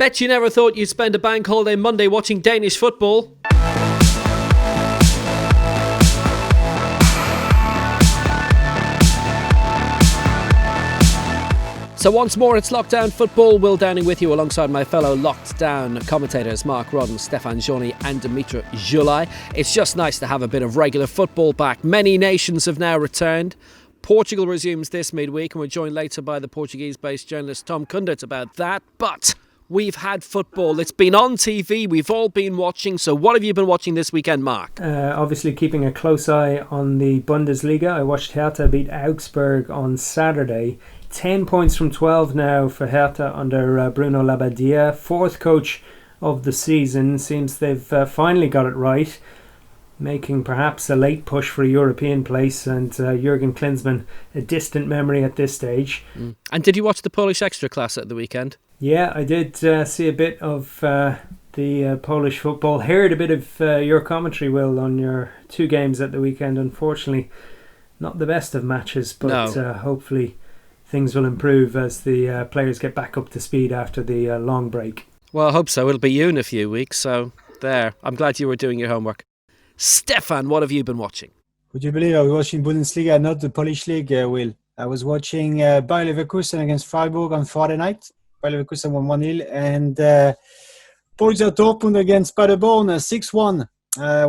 Bet you never thought you'd spend a bank holiday Monday watching Danish football. So once more, it's Lockdown Football. Will Downing with you alongside my fellow Locked Down commentators Mark Rodden, Stephane, Jauny and Dmytro Dzhulai. It's just nice to have a bit of regular football back. Many nations have now returned. Portugal resumes this midweek, and we're joined later by the Portuguese-based journalist Tom Kundert about that. But we've had football. It's been on TV. We've all been watching. So what have you been watching this weekend, Mark? Obviously keeping a close eye on the Bundesliga. I watched Hertha beat Augsburg on Saturday. 10 points from 12 now for Hertha under Bruno Labbadia. Fourth coach of the season. Seems they've finally got it right. Making perhaps a late push for a European place, and Jurgen Klinsmann a distant memory at this stage. And did you watch the Polish Extra Class at the weekend? Yeah, I did see a bit of the Polish football. Heard a bit of your commentary, Will, on your two games at the weekend. Unfortunately, not the best of matches, but hopefully things will improve as the players get back up to speed after the long break. Well, I hope so. It'll be you in a few weeks, so there. I'm glad you were doing your homework. Stephane, what have you been watching? Would you believe I was watching Bundesliga, not the Polish League, Will? I was watching Bayer Leverkusen against Freiburg on Friday night. Bayer Leverkusen won 1-0, and Borussia Dortmund against Paderborn 6-1.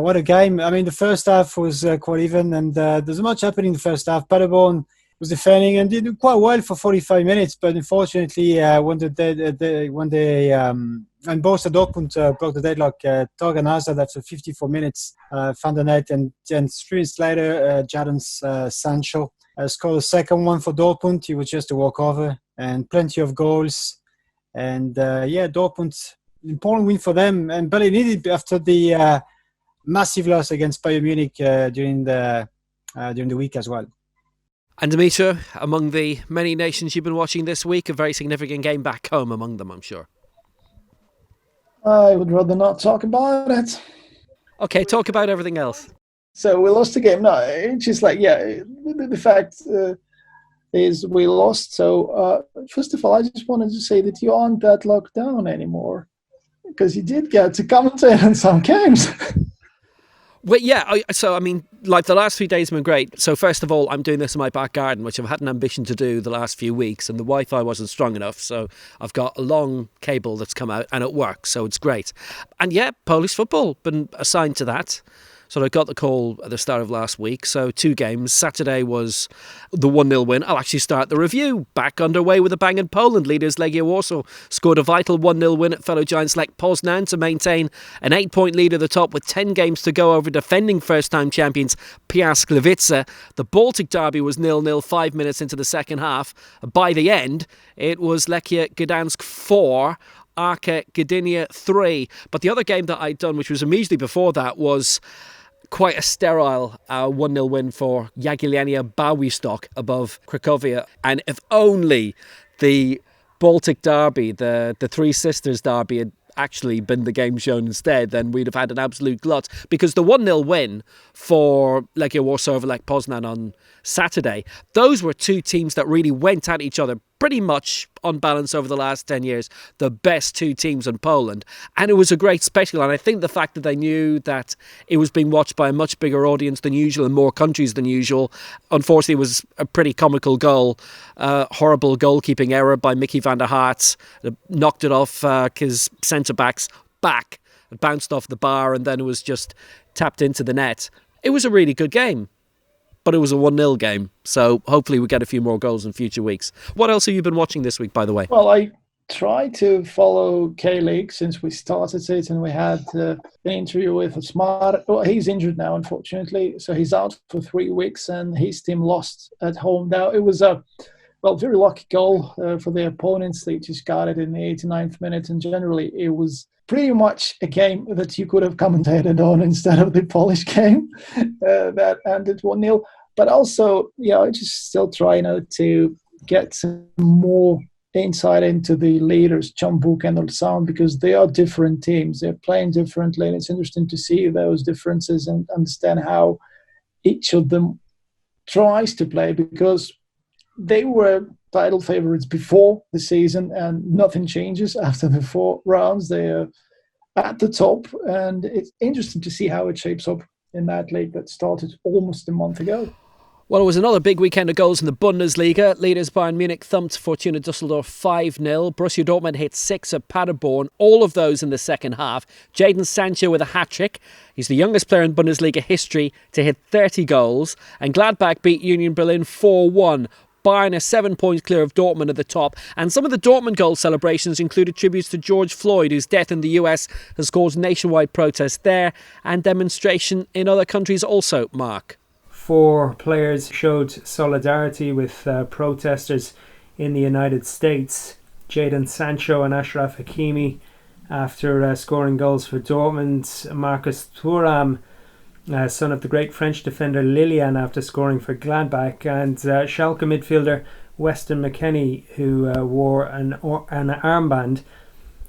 What a game. I mean, the first half was quite even, and there's much happening in the first half. Paderborn was defending and did quite well for 45 minutes, but unfortunately, when Borussia Dortmund broke the deadlock, Torgan Hazard after 54 minutes found the net, and then 3 minutes later, Jadon Sancho scored a second one for Dortmund. It was just a walkover and plenty of goals. And Dortmund, important win for them, and barely needed after the massive loss against Bayern Munich during the week as well. And Dmytro, among the many nations you've been watching this week, a very significant game back home among them, I'm sure. I would rather not talk about it. Okay, talk about everything else. So we lost the game. No, it's just like, the fact is we lost. So first of all, I just wanted to say that you aren't that locked down anymore, because you did get to commentate on some games. Well, yeah, like the last few days have been great. So first of all, I'm doing this in my back garden, which I've had an ambition to do the last few weeks, and the Wi-Fi wasn't strong enough, so I've got a long cable that's come out, and it works, so it's great. And yeah, Polish football, been assigned to that. So I got the call at the start of last week. So 2 games. Saturday was the 1-0 win. I'll actually start the review. Back underway with a bang in Poland. Leaders Legia Warsaw scored a vital 1-0 win at fellow giants Lech Poznan to maintain an 8-point lead at the top with 10 games to go over defending first-time champions Piast Gliwice. The Baltic derby was 0-0 5 minutes into the second half. By the end, it was Lechia Gdansk 4, Arka Gdynia 3. But the other game that I'd done, which was immediately before that, was quite a sterile 1-0 win for Jagiellenia Białystok above Cracovia. And if only the Baltic derby, the Three Sisters derby, had actually been the game shown instead, then we'd have had an absolute glut. Because the 1-0 win for Legia Warsaw over Lech Poznan on Saturday, those were 2 teams that really went at each other pretty much on balance over the last 10 years, the best 2 teams in Poland. And it was a great spectacle. And I think the fact that they knew that it was being watched by a much bigger audience than usual in more countries than usual, unfortunately was a pretty comical goal. Horrible goalkeeping error by Mickey van der Hart. Knocked it off his centre-back's back. It bounced off the bar and then it was just tapped into the net. It was a really good game. But it was a 1-0 game, so hopefully we get a few more goals in future weeks. What else have you been watching this week, by the way? Well, I try to follow K-League since we started it, and we had an interview with Smart. Well, he's injured now, unfortunately, so he's out for 3 weeks, and his team lost at home. Now, it was a very lucky goal for the opponents. They just got it in the 89th minute, and generally it was pretty much a game that you could have commentated on instead of the Polish game that ended 1-0. But also, I just still try to get some more insight into the leaders, John Book and Ulsan, because they are different teams. They're playing differently, and it's interesting to see those differences and understand how each of them tries to play, because they were title favorites before the season, and nothing changes after the 4 rounds. They are at the top, and it's interesting to see how it shapes up in that league that started almost a month ago. Well, it was another big weekend of goals in the Bundesliga. Leaders Bayern Munich thumped Fortuna Düsseldorf 5-0. Borussia Dortmund hit 6 at Paderborn, all of those in the second half. Jadon Sancho with a hat-trick. He's the youngest player in Bundesliga history to hit 30 goals. And Gladbach beat Union Berlin 4-1. Bayern are 7 points clear of Dortmund at the top. And some of the Dortmund goal celebrations included tributes to George Floyd, whose death in the US has caused nationwide protest there and demonstration in other countries also, Mark. 4 players showed solidarity with protesters in the United States. Jadon Sancho and Achraf Hakimi after scoring goals for Dortmund. Marcus Thuram, son of the great French defender Lilian, after scoring for Gladbach. And Schalke midfielder Weston McKennie, who wore an armband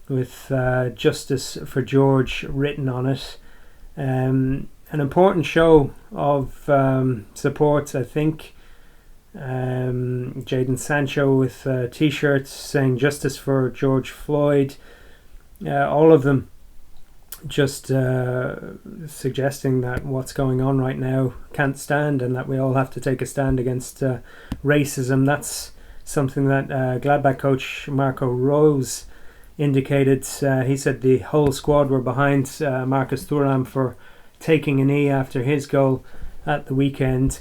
with Justice for George written on it. An important show of support, I think. Jadon Sancho with t-shirts saying justice for George Floyd. All of them just suggesting that what's going on right now can't stand, and that we all have to take a stand against racism. That's something that Gladbach coach Marco Rose indicated. He said the whole squad were behind Marcus Thuram for taking a knee after his goal at the weekend.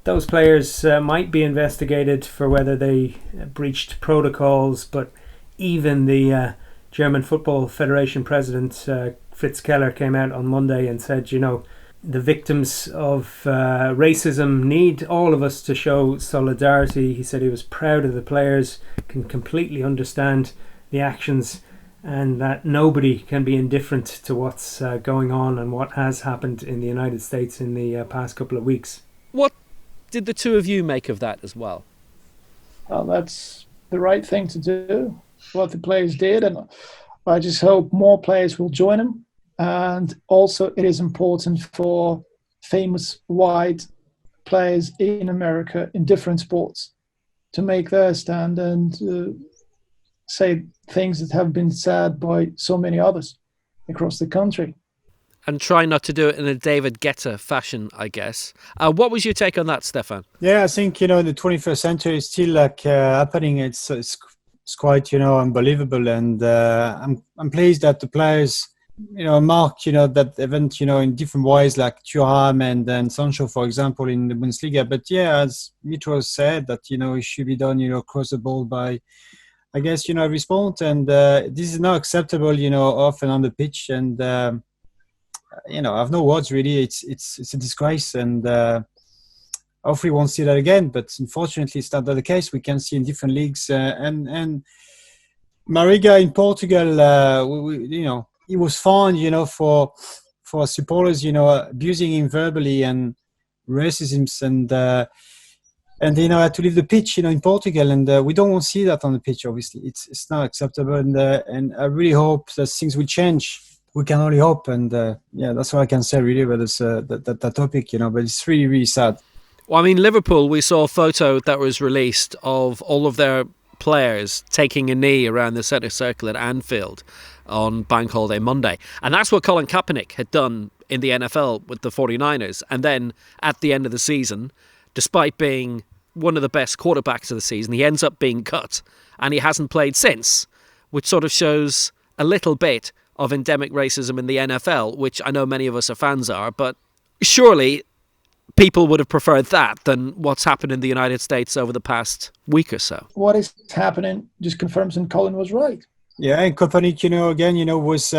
Those players might be investigated for whether they breached protocols, but even the German Football Federation president Fritz Keller came out on Monday and said, the victims of racism need all of us to show solidarity. He said he was proud of the players, can completely understand the actions, and that nobody can be indifferent to what's going on and what has happened in the United States in the past couple of weeks. What did the two of you make of that as well? Well, that's the right thing to do, what the players did, and I just hope more players will join them. And also it is important for famous white players in America in different sports to make their stand and say things that have been said by so many others across the country. And try not to do it in a David Guetta fashion, I guess. What was your take on that, Stephane? Yeah, I think, in the 21st century is still happening. It's quite, unbelievable. And I'm pleased that the players, marked, that event, in different ways, like Thuram and Sancho, for example, in the Bundesliga. But yeah, as Dmytro said, that, it should be done, across the board by, I guess, every sport. And this is not acceptable, off and on the pitch. And, I have no words, really. It's a disgrace. And hopefully we won't see that again. But unfortunately, it's not the case. We can see in different leagues. And Mariga in Portugal, he was fined, for supporters, abusing him verbally and racism, and had to leave the pitch, in Portugal, and we don't want to see that on the pitch. Obviously, it's not acceptable, and I really hope that things will change. We can only hope, and that's what I can say really about this that topic, But it's really, really sad. Well, I mean, Liverpool, we saw a photo that was released of all of their players taking a knee around the centre circle at Anfield on Bank Holiday Monday. And that's what Colin Kaepernick had done in the NFL with the 49ers. And then at the end of the season, despite being one of the best quarterbacks of the season, he ends up being cut. And he hasn't played since, which sort of shows a little bit of endemic racism in the NFL, which I know many of us are fans are. But surely people would have preferred that than what's happened in the United States over the past week or so. What is happening just confirms that Colin was right. Yeah, and Kaepernick, again, was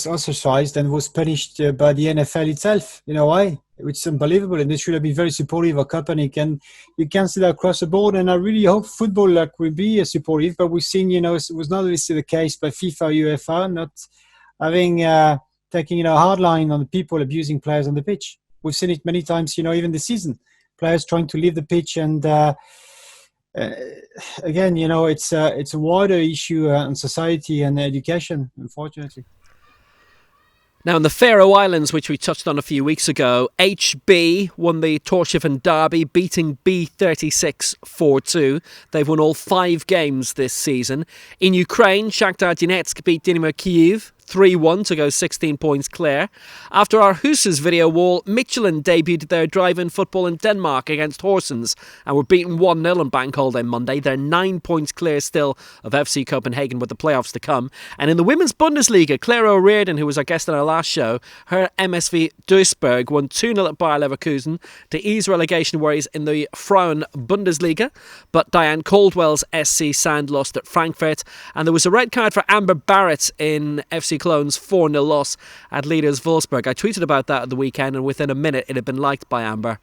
ostracized and was punished by the NFL itself. Why? Which is unbelievable, and they should have been very supportive of Kaepernick, and you can see that across the board. And I really hope football will be supportive, but we've seen, it was not always the case by FIFA, UEFA, not having taking a hard line on the people abusing players on the pitch. We've seen it many times, even this season, players trying to leave the pitch, and again, it's a wider issue in society and education, unfortunately. Now, in the Faroe Islands, which we touched on a few weeks ago, HB won the Tórshavn Derby, beating B36 4-2. They've won all 5 games this season. In Ukraine, Shakhtar Donetsk beat Dynamo Kyiv 3-1 to go 16 points clear. After our Huses video wall, Michelin debuted their drive-in football in Denmark against Horsens and were beaten 1-0 on Bank Holiday Monday. They're 9 points clear still of FC Copenhagen with the playoffs to come. And in the Women's Bundesliga, Claire O'Riordan, who was our guest on our last show, her MSV Duisburg won 2-0 at Bayer Leverkusen to ease relegation worries in the Frauen Bundesliga. But Diane Caldwell's SC Sand lost at Frankfurt. And there was a red card for Amber Barrett in FC Cologne's 4-0 loss at leaders Wolfsburg. I tweeted about that at the weekend, and within a minute it had been liked by Amber.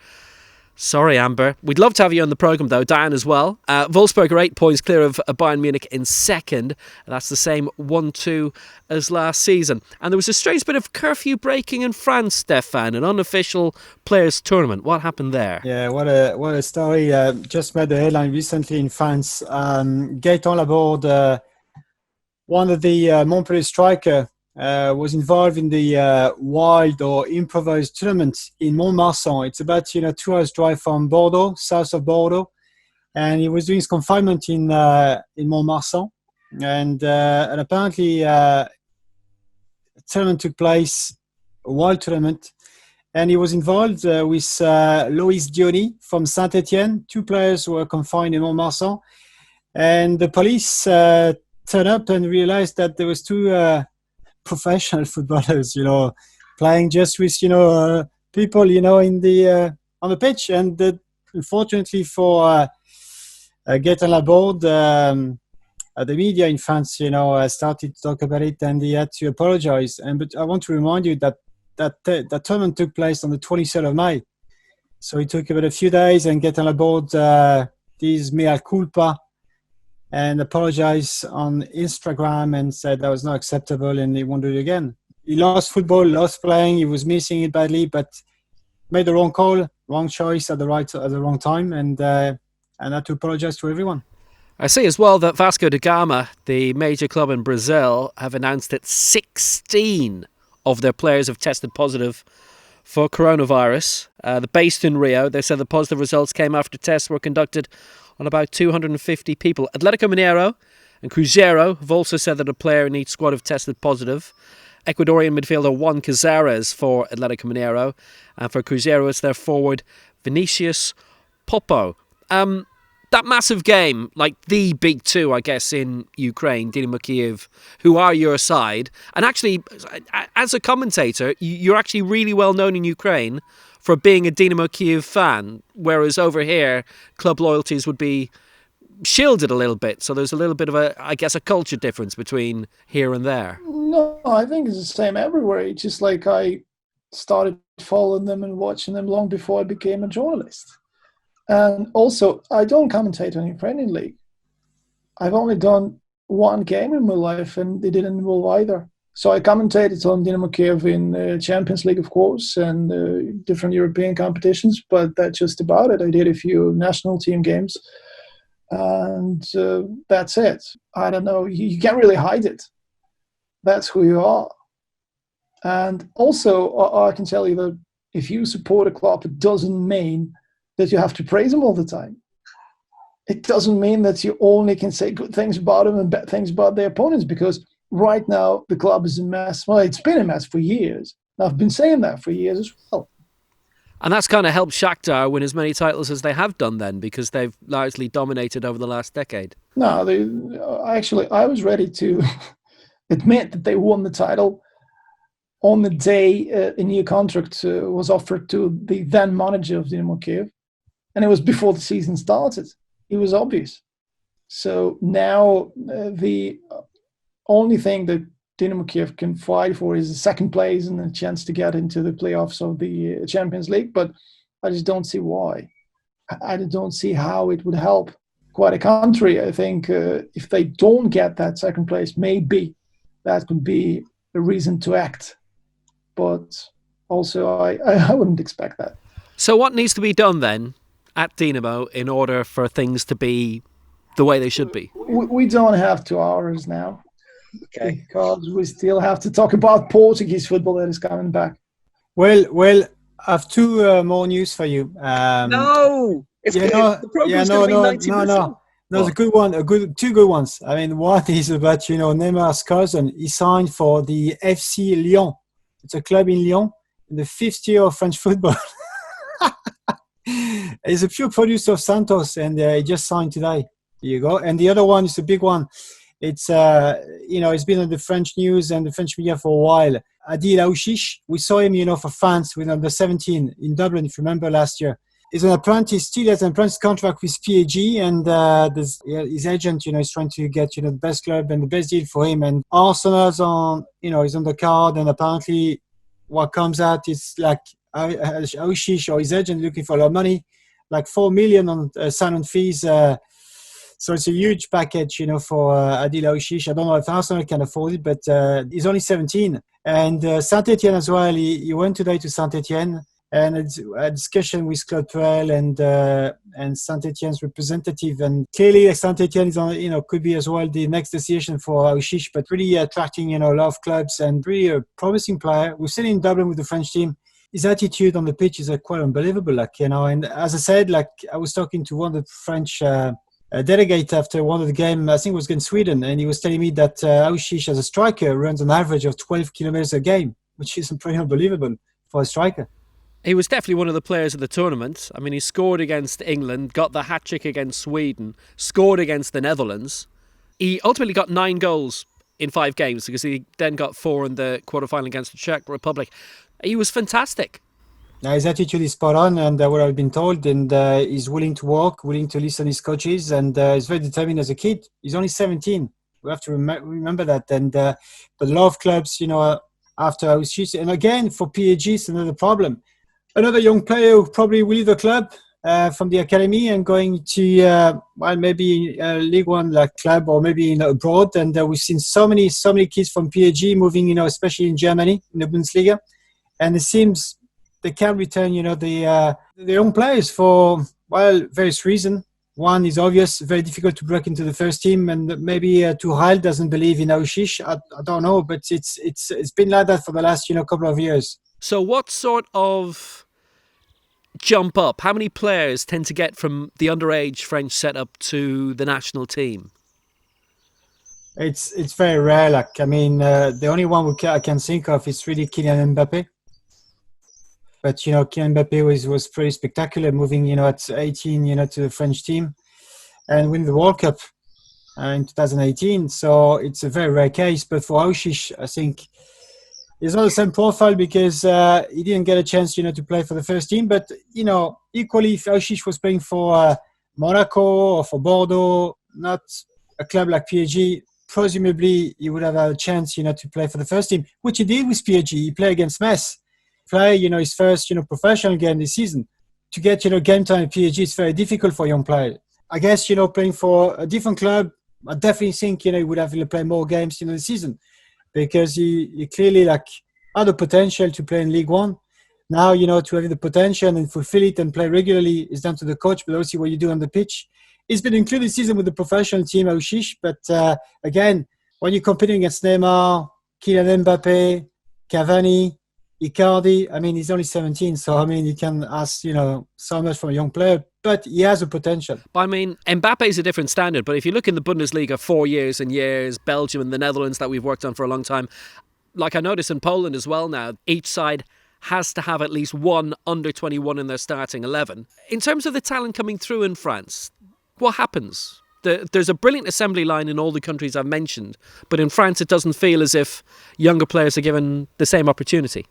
Sorry, Amber. We'd love to have you on the programme, though. Diane as well. Wolfsburg are 8 points clear of Bayern Munich in second. That's the same 1-2 as last season. And there was a strange bit of curfew breaking in France, Stephane, an unofficial players' tournament. What happened there? Yeah, what a story. Just made the headline recently in France. Gaëtan Laborde, one of the Montpellier striker, was involved in the wild or improvised tournament in Montmarsan. It's about 2 hours drive from Bordeaux, south of Bordeaux, and he was doing his confinement in Montmarsan, and apparently a tournament took place, a wild tournament, and he was involved with Loïs Jauny from Saint-Étienne. 2 players were confined in Montmarsan, and the police turned up and realized that there was 2 professional footballers, playing just with, people, in the on the pitch. And unfortunately for Gaëtan Laborde, the media in France, started to talk about it, and he had to apologize. But I want to remind you that tournament took place on the 23rd of May. So it took about a few days, and Gaëtan Laborde did his mea culpa and apologized on Instagram and said that was not acceptable and he won't do it again. He lost football, lost playing, he was missing it badly, but made the wrong call, wrong choice at the wrong time, and had to apologize to everyone. I see as well that Vasco da Gama, the major club in Brazil, have announced that 16 of their players have tested positive for coronavirus. They're based in Rio. They said the positive results came after tests were conducted on about 250 people. Atlético Mineiro and Cruzeiro have also said that a player in each squad have tested positive. Ecuadorian midfielder Juan Cazares for Atlético Mineiro, and for Cruzeiro it's their forward Vinicius Popo. That massive game, like the big 2, I guess, in Ukraine, Dynamo Kyiv, who are your side, and actually, as a commentator, you're actually really well known in Ukraine for being a Dynamo Kyiv fan, whereas over here, club loyalties would be shielded a little bit. So there's a little bit of a culture difference between here and there. No, I think it's the same everywhere. It's just like I started following them and watching them long before I became a journalist. And also, I don't commentate on the Ukrainian league. I've only done 1 game in my life, and they didn't involve either. So I commentated on Dynamo Kyiv in the Champions League, of course, and different European competitions, but that's just about it. I did a few national team games, and that's it. I don't know. You can't really hide it. That's who you are. And also, I can tell you that if you support a club, it doesn't mean that you have to praise them all the time. It doesn't mean that you only can say good things about them and bad things about their opponents, because right now the club is a mess. Well, it's been a mess for years. I've been saying that for years as well. And that's kind of helped Shakhtar win as many titles as they have done then, because they've largely dominated over the last decade. No, I was ready to admit that they won the title on the day a new contract was offered to the then manager of Dynamo Kyiv. And it was before the season started. It was obvious. So now the only thing that Dynamo Kyiv can fight for is a second place and a chance to get into the playoffs of the Champions League. But I just don't see why. I don't see how it would help quite a country. I think if they don't get that second place, maybe that could be a reason to act. But also I wouldn't expect that. So what needs to be done then at Dynamo in order for things to be the way they should be? We don't have 2 hours now. Okay. Because we still have to talk about Portuguese football that is coming back. Well, I have two more news for you. No! The program's going to be 90 minutes long. No, it's a good one. Two good ones. I mean, one is about Neymar's cousin. He signed for the FC Lyon. It's a club in Lyon, in the fifth year of French football. He's a pure producer of Santos, and he just signed today. Here you go. And the other one is a big one. It's it's been on the French news and the French media for a while. Adil Aouchiche, we saw him, for France with under 17 in Dublin, if you remember last year. He's an apprentice, still has an apprentice contract with PAG, and his agent, is trying to get, the best club and the best deal for him. And Arsenal's is on the card, and apparently what comes out is like Aouchiche or his agent looking for a lot of money, like 4 million on sign-on fees. So it's a huge package, for Adil Aouchiche. I don't know if Arsenal can afford it, but he's only 17. And Saint-Etienne as well. He went today to Saint-Etienne, and it's a discussion with Claude Puel and Saint-Etienne's representative. And clearly, Saint-Etienne is on, could be as well the next destination for Aouchiche, but really attracting, a lot of clubs and really a promising player. We've seen him in Dublin with the French team. His attitude on the pitch is quite unbelievable. And as I said, I was talking to one of the French delegate after one of the game, I think it was against Sweden, and he was telling me that Aouchiche as a striker runs an average of 12 kilometers a game, which is pretty unbelievable for a striker. He was definitely one of the players of the tournament. I mean, he scored against England, got the hat-trick against Sweden, scored against the Netherlands. He ultimately got 9 goals in 5 games because he then got 4 in the quarter-final against the Czech Republic. He was fantastic. Now, his attitude is spot on, and what I've been told, and he's willing to work, willing to listen to his coaches, and he's very determined as a kid. He's only 17. We have to remember that. And but a lot of clubs, after Aouchiche, and again, for PAG, it's another problem. Another young player who probably will leave the club from the academy and going to, maybe a League One like club or maybe abroad. And we've seen so many kids from PAG moving, especially in Germany, in the Bundesliga. And it seems they can return, the young players for, various reasons. One is obvious, very difficult to break into the first team, and maybe Tuchel doesn't believe in Aouchiche. I don't know, but it's been like that for the last, couple of years. So what sort of jump up? How many players tend to get from the underage French setup to the national team? It's very rare. The only one I can think of is really Kylian Mbappé. But, Kylian Mbappé was pretty spectacular, moving, at 18, to the French team and win the World Cup in 2018. So it's a very rare case. But for Aouchiche, I think he's not the same profile because he didn't get a chance, to play for the first team. But, equally, if Aouchiche was playing for Monaco or for Bordeaux, not a club like PAG, presumably he would have a chance, to play for the first team, which he did with PAG. He played against Metz. Play, his first, professional game this season. To get, game time at PAG is very difficult for young players. I guess, playing for a different club, I definitely think, he would have to play more games, this season. Because he clearly, had the potential to play in League One. Now, to have the potential and fulfill it and play regularly is down to the coach, but also what you do on the pitch. He's been included this season with the professional team, Aouchiche, but again, when you're competing against Neymar, Kylian Mbappé, Cavani, Icardi, he's only 17, so, you can ask, so much from a young player, but he has a potential. Mbappe is a different standard, but if you look in the Bundesliga 4 years and years, Belgium and the Netherlands that we've worked on for a long time, like I notice in Poland as well now, each side has to have at least one under 21 in their starting 11. In terms of the talent coming through in France, what happens? There's a brilliant assembly line in all the countries I've mentioned, but in France it doesn't feel as if younger players are given the same opportunity.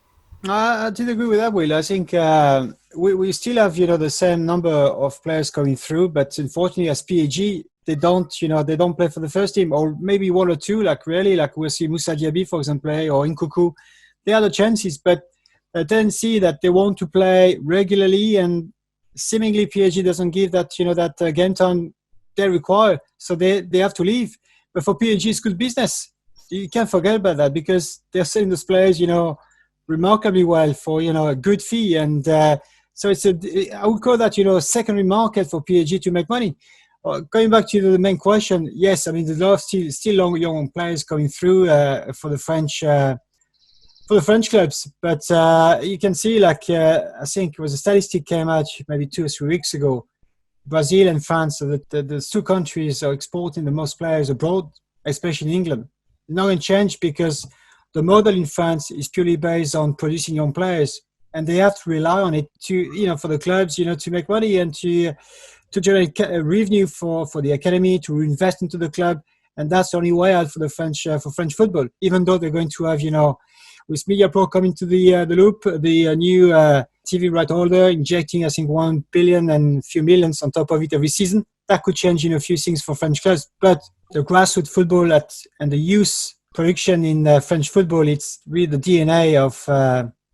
I did agree with that, Will. I think we still have, the same number of players coming through, but unfortunately as PAG, they don't play for the first team, or maybe one or two, we'll see Moussa Diaby, for example, or Nkuku. They have the chances, but I then see that they want to play regularly, and seemingly PAG doesn't give that, that game time they require, so they have to leave. But for PAG, it's good business. You can't forget about that because they're selling those players, remarkably well for, a good fee. And so I would call that, a secondary market for PAG to make money. Going back to the main question, yes, I mean there's a lot of still young players coming through for the French clubs, but you can see I think it was a statistic came out maybe 2 or 3 weeks ago. Brazil and France, so the two countries are exporting the most players abroad, especially in England. It's not going to change because the model in France is purely based on producing young players, and they have to rely on it to, for the clubs, to make money and to generate revenue for the academy, to invest into the club, and that's the only way out for the French for French football. Even though they're going to have, with MediaPro coming to the loop, the new TV right holder injecting, I think, 1 billion and a few millions on top of it every season. That could change, a few things for French clubs. But the grassroots football and the youth production in French football, it's really the DNA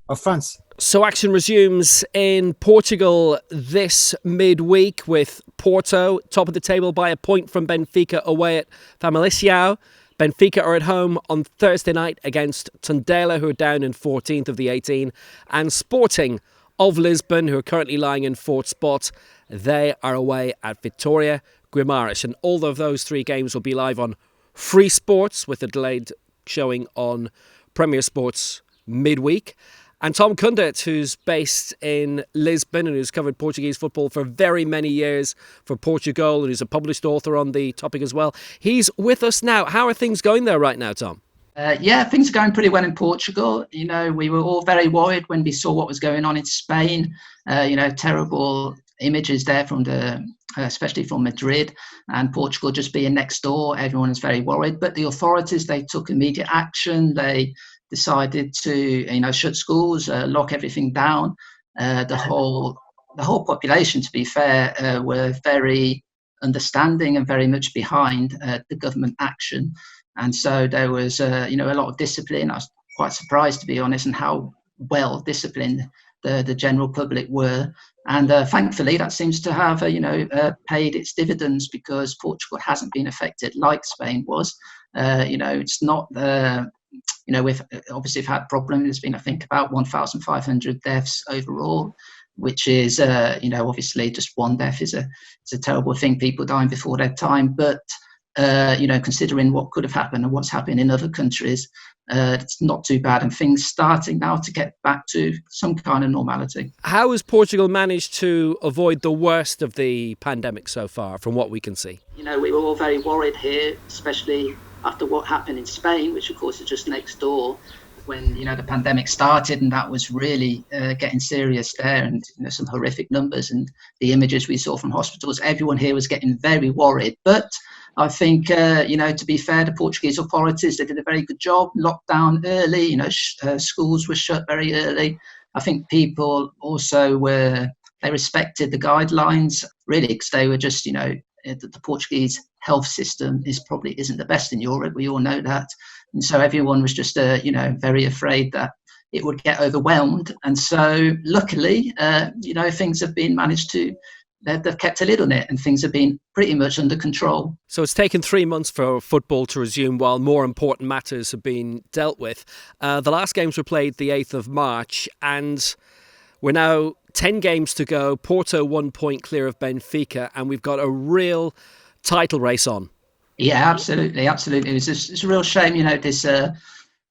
of France. So action resumes in Portugal this midweek with Porto top of the table by a point from Benfica away at Famalicão. Benfica are at home on Thursday night against Tondela, who are down in 14th of the 18, and Sporting of Lisbon, who are currently lying in 4th spot. They are away at Vitória Guimarães, and all of those 3 games will be live on Free Sports with a delayed showing on Premier Sports midweek. And Tom Kundert, who's based in Lisbon and who's covered Portuguese football for very many years for Portugal, and who's a published author on the topic as well, he's with us now. How are things going there right now, Tom? Things are going pretty well in Portugal. We were all very worried when we saw what was going on in Spain. Terrible images there from especially from Madrid, and Portugal just being next door. Everyone is very worried, but the authorities, they took immediate action. They decided to, shut schools, lock everything down. The whole population, to be fair, were very understanding and very much behind the government action. And so there was, a lot of discipline. I was quite surprised, to be honest, in how well disciplined the general public were. And thankfully, that seems to have, paid its dividends, because Portugal hasn't been affected like Spain was. It's not we've obviously had problems. There's been, I think, about 1,500 deaths overall, which is, obviously just one death is a terrible thing, people dying before their time. But, considering what could have happened and what's happened in other countries, it's not too bad, and things starting now to get back to some kind of normality. How has Portugal managed to avoid the worst of the pandemic so far, from what we can see? We were all very worried here, especially after what happened in Spain, which of course is just next door, when the pandemic started, and that was really getting serious there, and some horrific numbers and the images we saw from hospitals. Everyone here was getting very worried, but I think to be fair, the Portuguese authorities, they did a very good job. Lockdown early, schools were shut very early. I think people also they respected the guidelines, really, because they were just the Portuguese health system isn't the best in Europe. We all know that. And so everyone was just, very afraid that it would get overwhelmed. And so luckily, things have been they've kept a lid on it, and things have been pretty much under control. So it's taken 3 months for football to resume while more important matters have been dealt with. The last games were played the 8th of March, and we're now 10 games to go. Porto 1 point clear of Benfica, and we've got a real title race on. Yeah, absolutely. It's a real shame,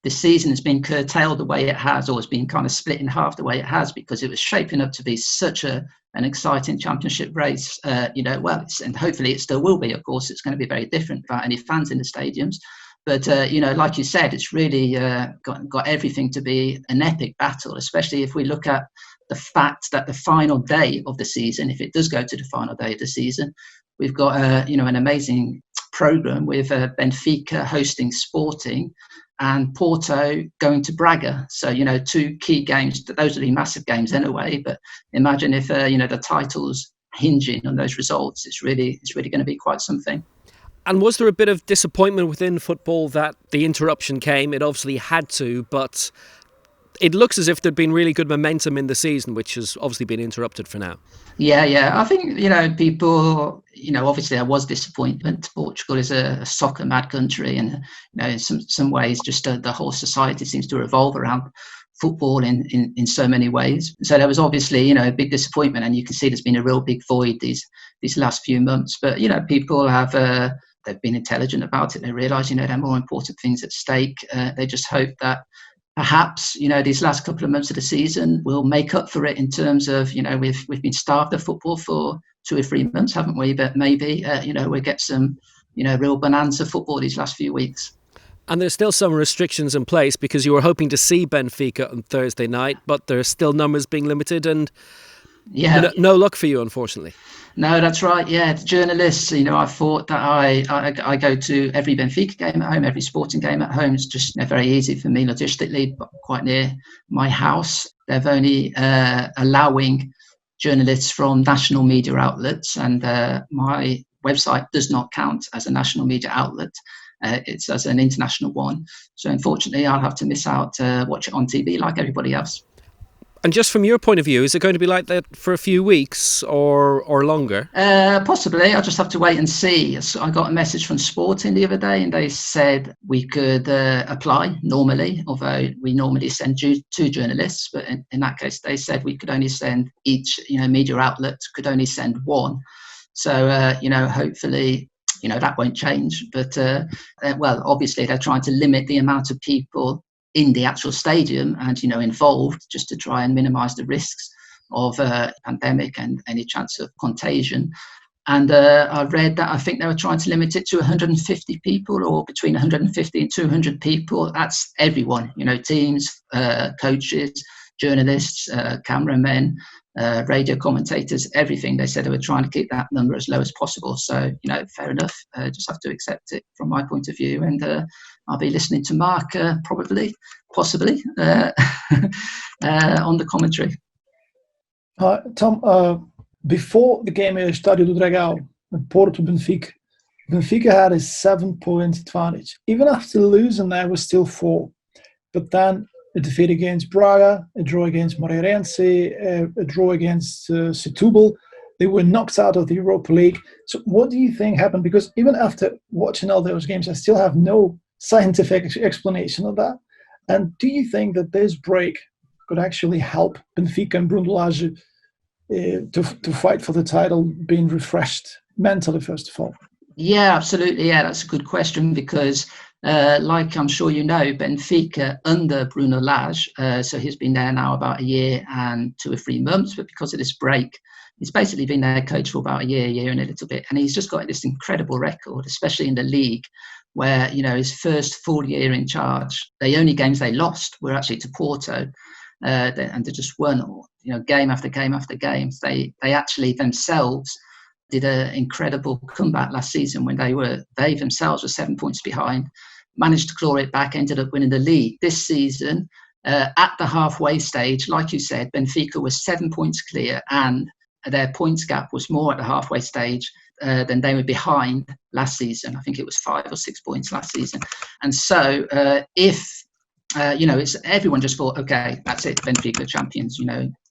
this season has been curtailed the way it has, or it's been kind of split in half the way it has, because it was shaping up to be such an exciting championship race. And hopefully it still will be. Of course, it's going to be very different without any fans in the stadiums. But, like you said, it's really got everything to be an epic battle, especially if we look at the fact that the final day of the season, if it does go to the final day of the season, we've got, an amazing programme with Benfica hosting Sporting and Porto going to Braga. So, 2 key games. Those are the massive games anyway. But imagine if, the title's hinging on those results. It's really going to be quite something. And was there a bit of disappointment within football that the interruption came? It obviously had to, but it looks as if there'd been really good momentum in the season, which has obviously been interrupted for now. Yeah. I think, people, obviously there was disappointment. Portugal is a soccer mad country, and, in some ways just the whole society seems to revolve around football in so many ways. So there was obviously, a big disappointment, and you can see there's been a real big void these last few months. But, people have, they've been intelligent about it. They realise, there are more important things at stake. They just hope that perhaps, these last couple of months of the season will make up for it in terms of, we've been starved of football for 2 or 3 months, haven't we? But maybe, we'll get some, real bonanza football these last few weeks. And there's still some restrictions in place because you were hoping to see Benfica on Thursday night, but there's still numbers being limited and no luck for you, unfortunately. No, that's right. Yeah, the journalists, I thought that I go to every Benfica game at home, every sporting game at home. It's just very easy for me logistically, but quite near my house. They're only allowing journalists from national media outlets, and my website does not count as a national media outlet. It's as an international one. So unfortunately, I'll have to miss out, watch it on TV like everybody else. And just from your point of view, is it going to be like that for a few weeks or longer? Possibly. I'll just have to wait and see. So I got a message from Sporting the other day, and they said we could apply normally, although we normally send 2 journalists. But in that case, they said we could only send each, media outlet could only send 1. So, hopefully, that won't change. But, obviously, they're trying to limit the amount of people in the actual stadium and, involved, just to try and minimise the risks of pandemic and any chance of contagion. And I read that I think they were trying to limit it to 150 people, or between 150 and 200 people. That's everyone, teams, coaches, journalists, cameramen, radio commentators, everything. They said they were trying to keep that number as low as possible. So, fair enough. Just have to accept it from my point of view. And I'll be listening to Mark possibly, on the commentary. Tom, before the game in Estádio do Dragão, Porto-Benfica, Benfica had a 7-point advantage. Even after losing, there was still 4. But then a defeat against Braga, a draw against Moreirense, a draw against Setúbal. They were knocked out of the Europa League. So what do you think happened? Because even after watching all those games, I still have no scientific explanation of that. And do you think that this break could actually help Benfica and Bruno Lage to fight for the title, being refreshed mentally, first of all? Yeah, absolutely. Yeah, that's a good question because like I'm sure Benfica under Bruno Lage, so he's been there now about a year and 2 or 3 months, but because of this break, he's basically been their coach for about a year and a little bit, and he's just got this incredible record, especially in the league, where, his first full year in charge, the only games they lost were actually to Porto, and they just won, game after game after game. They actually themselves did an incredible comeback last season when they themselves were 7 points behind, managed to claw it back, ended up winning the league. This season, at the halfway stage, like you said, Benfica was 7 points clear, and their points gap was more at the halfway stage than they were behind last season. I think it was 5 or 6 points last season. And so it's everyone just thought, okay, that's it, Benfica champions,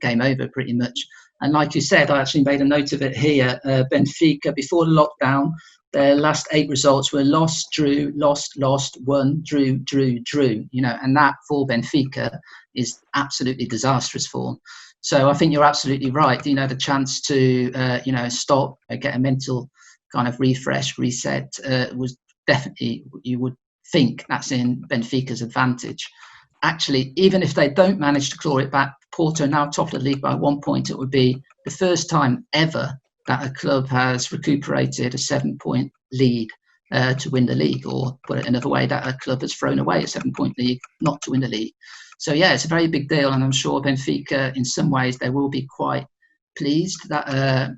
game over pretty much. And like you said, I actually made a note of it here. Benfica, before the lockdown, their last 8 results were lost, drew, lost, won, drew, and that for Benfica is absolutely disastrous form. So I think you're absolutely right. The chance to, stop, get a mental kind of refresh, reset was definitely, you would think that's in Benfica's advantage. Actually, even if they don't manage to claw it back, Porto now top of the league by 1 point. It would be the first time ever that a club has recuperated a 7-point lead to win the league, or put it another way, that a club has thrown away a 7-point league not to win the league. So yeah, it's a very big deal, and I'm sure Benfica, in some ways, they will be quite pleased that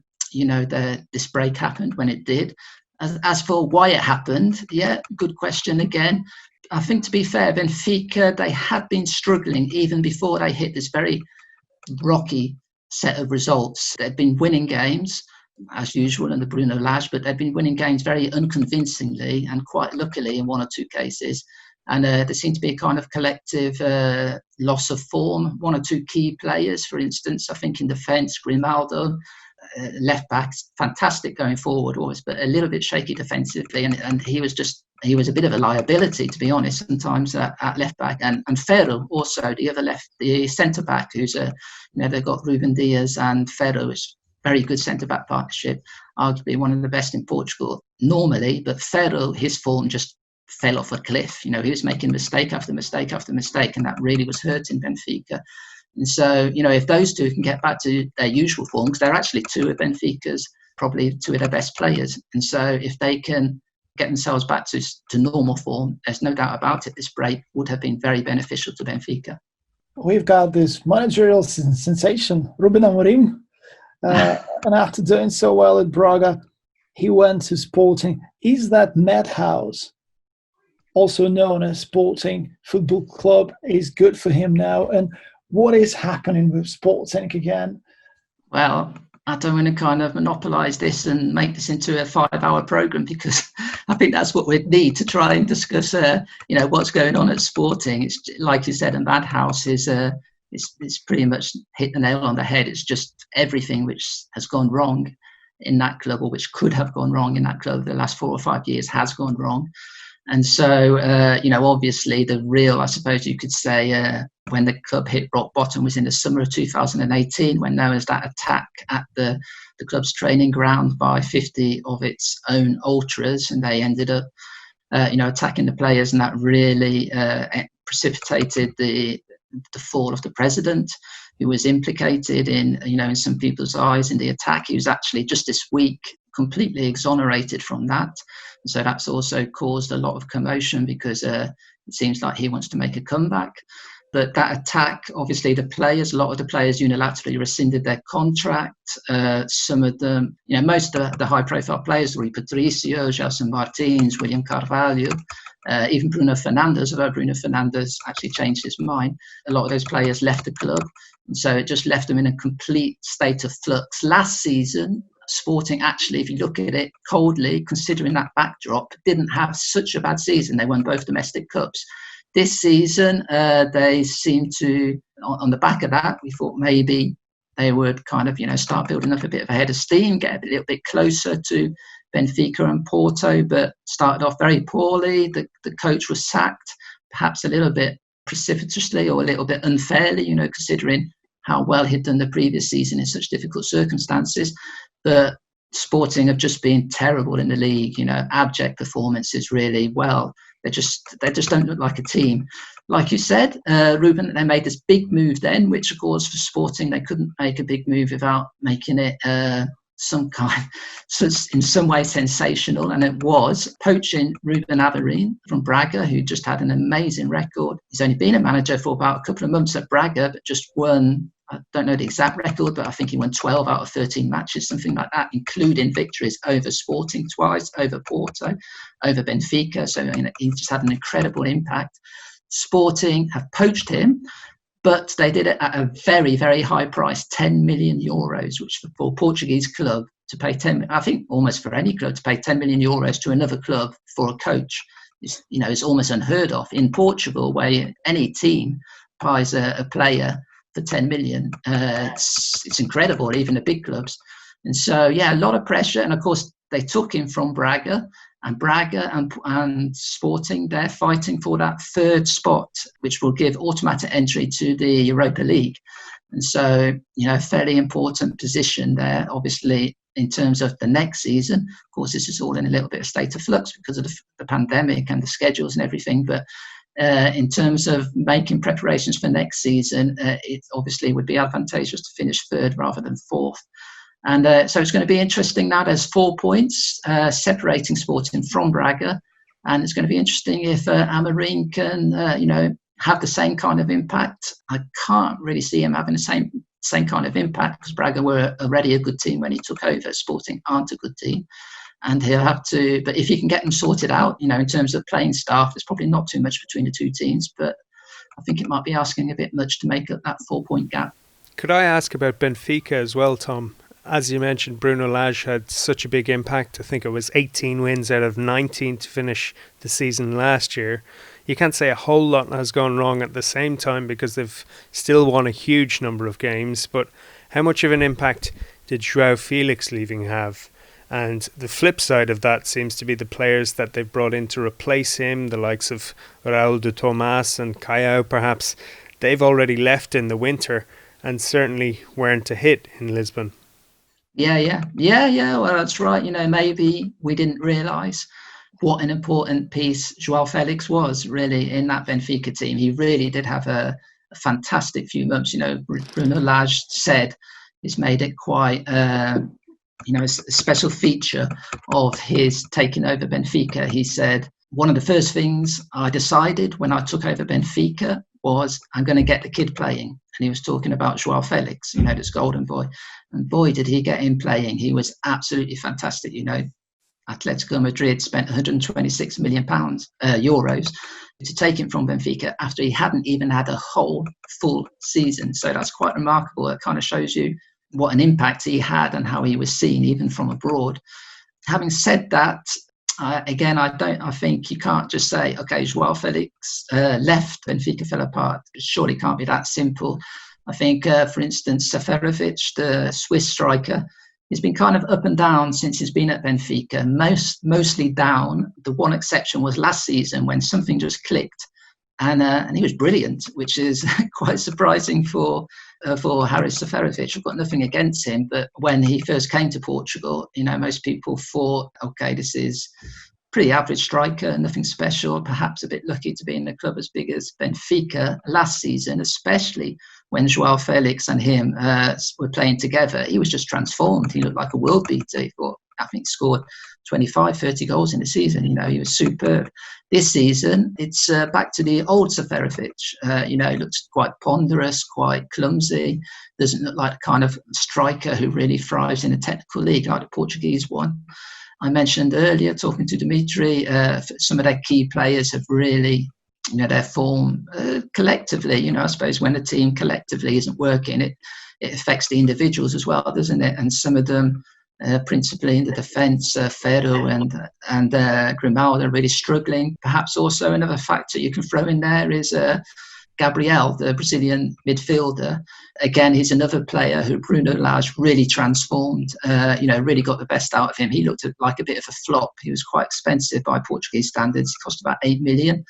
this break happened when it did. As for why it happened, yeah, good question again. I think, to be fair, Benfica, they had been struggling even before they hit this very rocky set of results. They'd been winning games, as usual, under Bruno Lage, but they'd been winning games very unconvincingly and quite luckily in 1 or 2 cases. And there seemed to be a kind of collective loss of form. 1 or 2 key players, for instance, I think in defence, Grimaldo, left back, fantastic going forward always, but a little bit shaky defensively, and he was a bit of a liability, to be honest, sometimes at left back. And Ferro also, the centre back, they've got Ruben Diaz and Ferro, is very good centre back partnership, arguably one of the best in Portugal normally. But Ferro, his form just fell off a cliff. He was making mistake after mistake after mistake, and that really was hurting Benfica. And so, if those two can get back to their usual form, because they're actually two of Benfica's, probably two of their best players. And so if they can get themselves back to normal form, there's no doubt about it, this break would have been very beneficial to Benfica. We've got this managerial sensation, Ruben Amorim, and after doing so well at Braga, he went to Sporting. Is that madhouse, also known as Sporting Football Club, is good for him now? And what is happening with Sporting again? Well, I don't want to kind of monopolise this and make this into a 5-hour programme, because I think that's what we need to try and discuss, what's going on at Sporting. It's like you said, a madhouse is it's pretty much hit the nail on the head. It's just everything which has gone wrong in that club, or which could have gone wrong in that club the last 4 or 5 years, has gone wrong. And so, obviously the real, I suppose you could say, when the club hit rock bottom was in the summer of 2018, when there was that attack at the club's training ground by 50 of its own ultras, and they ended up, attacking the players, and that really precipitated the fall of the president, who was implicated in some people's eyes in the attack. He was actually just this week completely exonerated from that. And so that's also caused a lot of commotion, because it seems like he wants to make a comeback. But that attack, obviously a lot of the players unilaterally rescinded their contract. Some of them, most of the high profile players, Rui Patricio, Gelson Martins, William Carvalho, even Bruno Fernandes, although Bruno Fernandes actually changed his mind. A lot of those players left the club. And so it just left them in a complete state of flux. Last season, Sporting actually, if you look at it coldly, considering that backdrop, didn't have such a bad season. They won both domestic cups. This season, they seem to, on the back of that, we thought maybe they would kind of, start building up a bit of a head of steam, get a little bit closer to Benfica and Porto, but started off very poorly. The coach was sacked, perhaps a little bit precipitously or a little bit unfairly, considering how well he'd done the previous season in such difficult circumstances. But Sporting have just been terrible in the league, abject performances really. Well, they just don't look like a team. Like you said, Ruben, they made this big move then, which of course for Sporting, they couldn't make a big move without making it in some way sensational, and it was poaching Ruben Amorim from Braga, who just had an amazing record. He's only been a manager for about a couple of months at Braga, but just won, I don't know the exact record, but I think he won 12 out of 13 matches, something like that, including victories over Sporting twice, over Porto, over Benfica. So he just had an incredible impact. Sporting have poached him, but they did it at a very, very high price, 10 million euros, which for a Portuguese club to pay I think almost for any club to pay 10 million euros to another club for a coach is almost unheard of. In Portugal, where any team buys a player for 10 million, it's incredible, even the big clubs. And so, a lot of pressure. And of course, they took him from Braga, and Sporting, they're fighting for that third spot, which will give automatic entry to the Europa League. And so, fairly important position there, obviously, in terms of the next season. Of course, this is all in a little bit of state of flux because of the pandemic and the schedules and everything. But in terms of making preparations for next season, it obviously would be advantageous to finish third rather than fourth. And so it's going to be interesting now. There's 4 points separating Sporting from Braga. And it's going to be interesting if Amorim can, have the same kind of impact. I can't really see him having the same kind of impact, because Braga were already a good team when he took over. Sporting aren't a good team. And he'll have to, but if he can get them sorted out, in terms of playing staff, there's probably not too much between the two teams. But I think it might be asking a bit much to make up that 4-point gap. Could I ask about Benfica as well, Tom? As you mentioned, Bruno Lage had such a big impact. I think it was 18 wins out of 19 to finish the season last year. You can't say a whole lot has gone wrong at the same time, because they've still won a huge number of games. But how much of an impact did João Felix leaving have? And the flip side of that seems to be the players that they've brought in to replace him, the likes of Raul de Tomas and Caio perhaps. They've already left in the winter and certainly weren't a hit in Lisbon. Yeah. Well, that's right. Maybe we didn't realise what an important piece João Felix was really in that Benfica team. He really did have a fantastic few months. Bruno Lage said it's made it quite a special feature of his taking over Benfica. He said, one of the first things I decided when I took over Benfica was I'm going to get the kid playing. And he was talking about João Felix, this golden boy. And boy, did he get him playing. He was absolutely fantastic. Atletico Madrid spent 126 million euros to take him from Benfica after he hadn't even had a whole full season. So that's quite remarkable. It kind of shows you what an impact he had and how he was seen even from abroad. Having said that, I think you can't just say, okay, João Felix left, Benfica fell apart. It surely can't be that simple. I think, for instance, Seferovic, the Swiss striker, he's been kind of up and down since he's been at Benfica, mostly down. The one exception was last season when something just clicked. And he was brilliant, which is quite surprising for Haris Seferovic. I've got nothing against him, but when he first came to Portugal, most people thought, okay, this is pretty average striker, nothing special, perhaps a bit lucky to be in a club as big as Benfica last season, especially when João Felix and him were playing together. He was just transformed. He looked like a world beater. I think scored 25, 30 goals in the season. He was superb. This season, it's back to the old Seferovic. He looks quite ponderous, quite clumsy. Doesn't look like the kind of striker who really thrives in a technical league like the Portuguese one. I mentioned earlier, talking to Dmytro, some of their key players have really, their form collectively. I suppose when a team collectively isn't working, it affects the individuals as well, doesn't it? And some of them, principally in the defence, Ferro and Grimaldo are really struggling. Perhaps also another factor you can throw in there is Gabriel, the Brazilian midfielder. Again, he's another player who Bruno Lage really transformed, really got the best out of him. He looked like a bit of a flop. He was quite expensive by Portuguese standards. He cost about 8 million.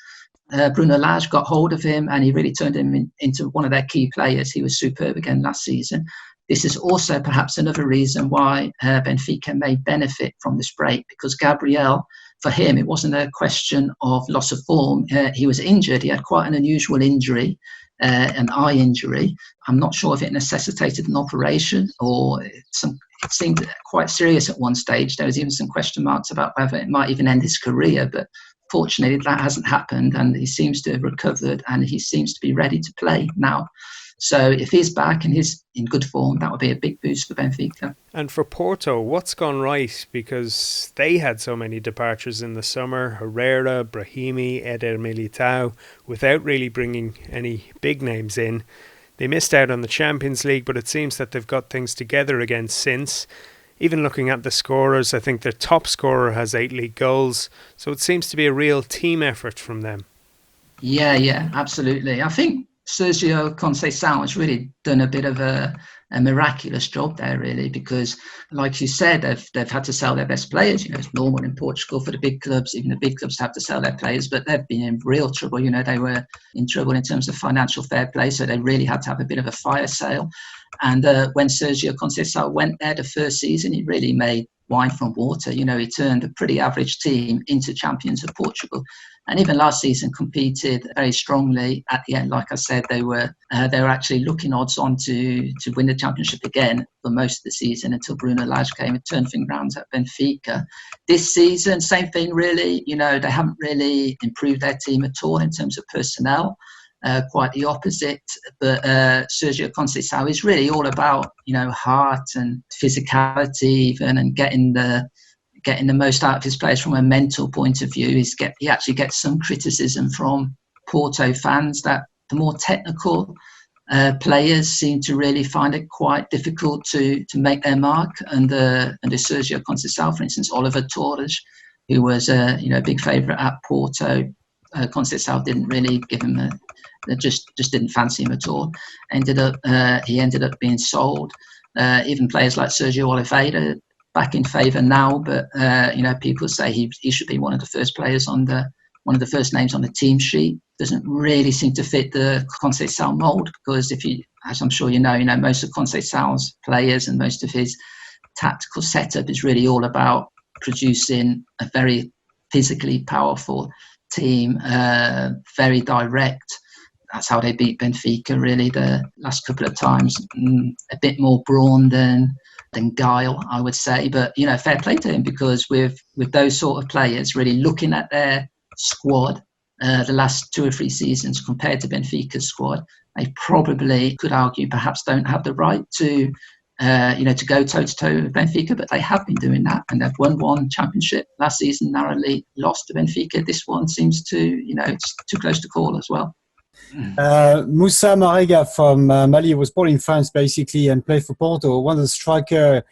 Bruno Lage got hold of him and he really turned him into one of their key players. He was superb again last season. This is also perhaps another reason why Benfica may benefit from this break, because Gabriel, for him, it wasn't a question of loss of form. He was injured. He had quite an unusual injury, an eye injury. I'm not sure if it necessitated an operation or it seemed quite serious at one stage. There was even some question marks about whether it might even end his career, but fortunately that hasn't happened and he seems to have recovered and he seems to be ready to play now. So if he's back and he's in good form, that would be a big boost for Benfica. And for Porto, what's gone right? Because they had so many departures in the summer, Herrera, Brahimi, Eder Militao, without really bringing any big names in. They missed out on the Champions League, but it seems that they've got things together again since. Even looking at the scorers, I think their top scorer has 8 league goals. So it seems to be a real team effort from them. Yeah, absolutely. I think Sergio Conceição has really done a bit of a miraculous job there, really, because, like you said, they've had to sell their best players. It's normal in Portugal for the big clubs, even the big clubs have to sell their players, but they've been in real trouble. They were in trouble in terms of financial fair play, so they really had to have a bit of a fire sale. And when Sergio Conceição went there the first season, he really made wine from water. He turned a pretty average team into champions of Portugal. And even last season competed very strongly. At the end, like I said, they were actually looking odds on to win the championship again for most of the season until Bruno Lage came and turned things around at Benfica. This season, same thing really. They haven't really improved their team at all in terms of personnel. Quite the opposite. But Sergio Conceição is really all about heart and physicality even, and getting the most out of his players from a mental point of view. He actually gets some criticism from Porto fans that the more technical players seem to really find it quite difficult to make their mark. Under Sergio Conceição, for instance, Oliver Torres, who was a big favourite at Porto, Conceição didn't really give him just didn't fancy him at all. He ended up being sold. Even players like Sergio Oliveira back in favour now, but people say he should be one of the first players on one of the first names on the team sheet. Doesn't really seem to fit the Conceição mould, because as I'm sure you know, most of Conceição's players and most of his tactical setup is really all about producing a very physically powerful team, very direct. That's how they beat Benfica really the last couple of times. A bit more brawn than guile, I would say. But fair play to him, because with those sort of players, really looking at their squad the last 2 or 3 seasons compared to Benfica's squad, they probably could argue perhaps don't have the right to go toe-to-toe with Benfica, but they have been doing that, and they've won one championship last season, narrowly lost to Benfica. This one seems to, it's too close to call as well. Moussa Marega from Mali was born in France basically and played for Porto. One of the striker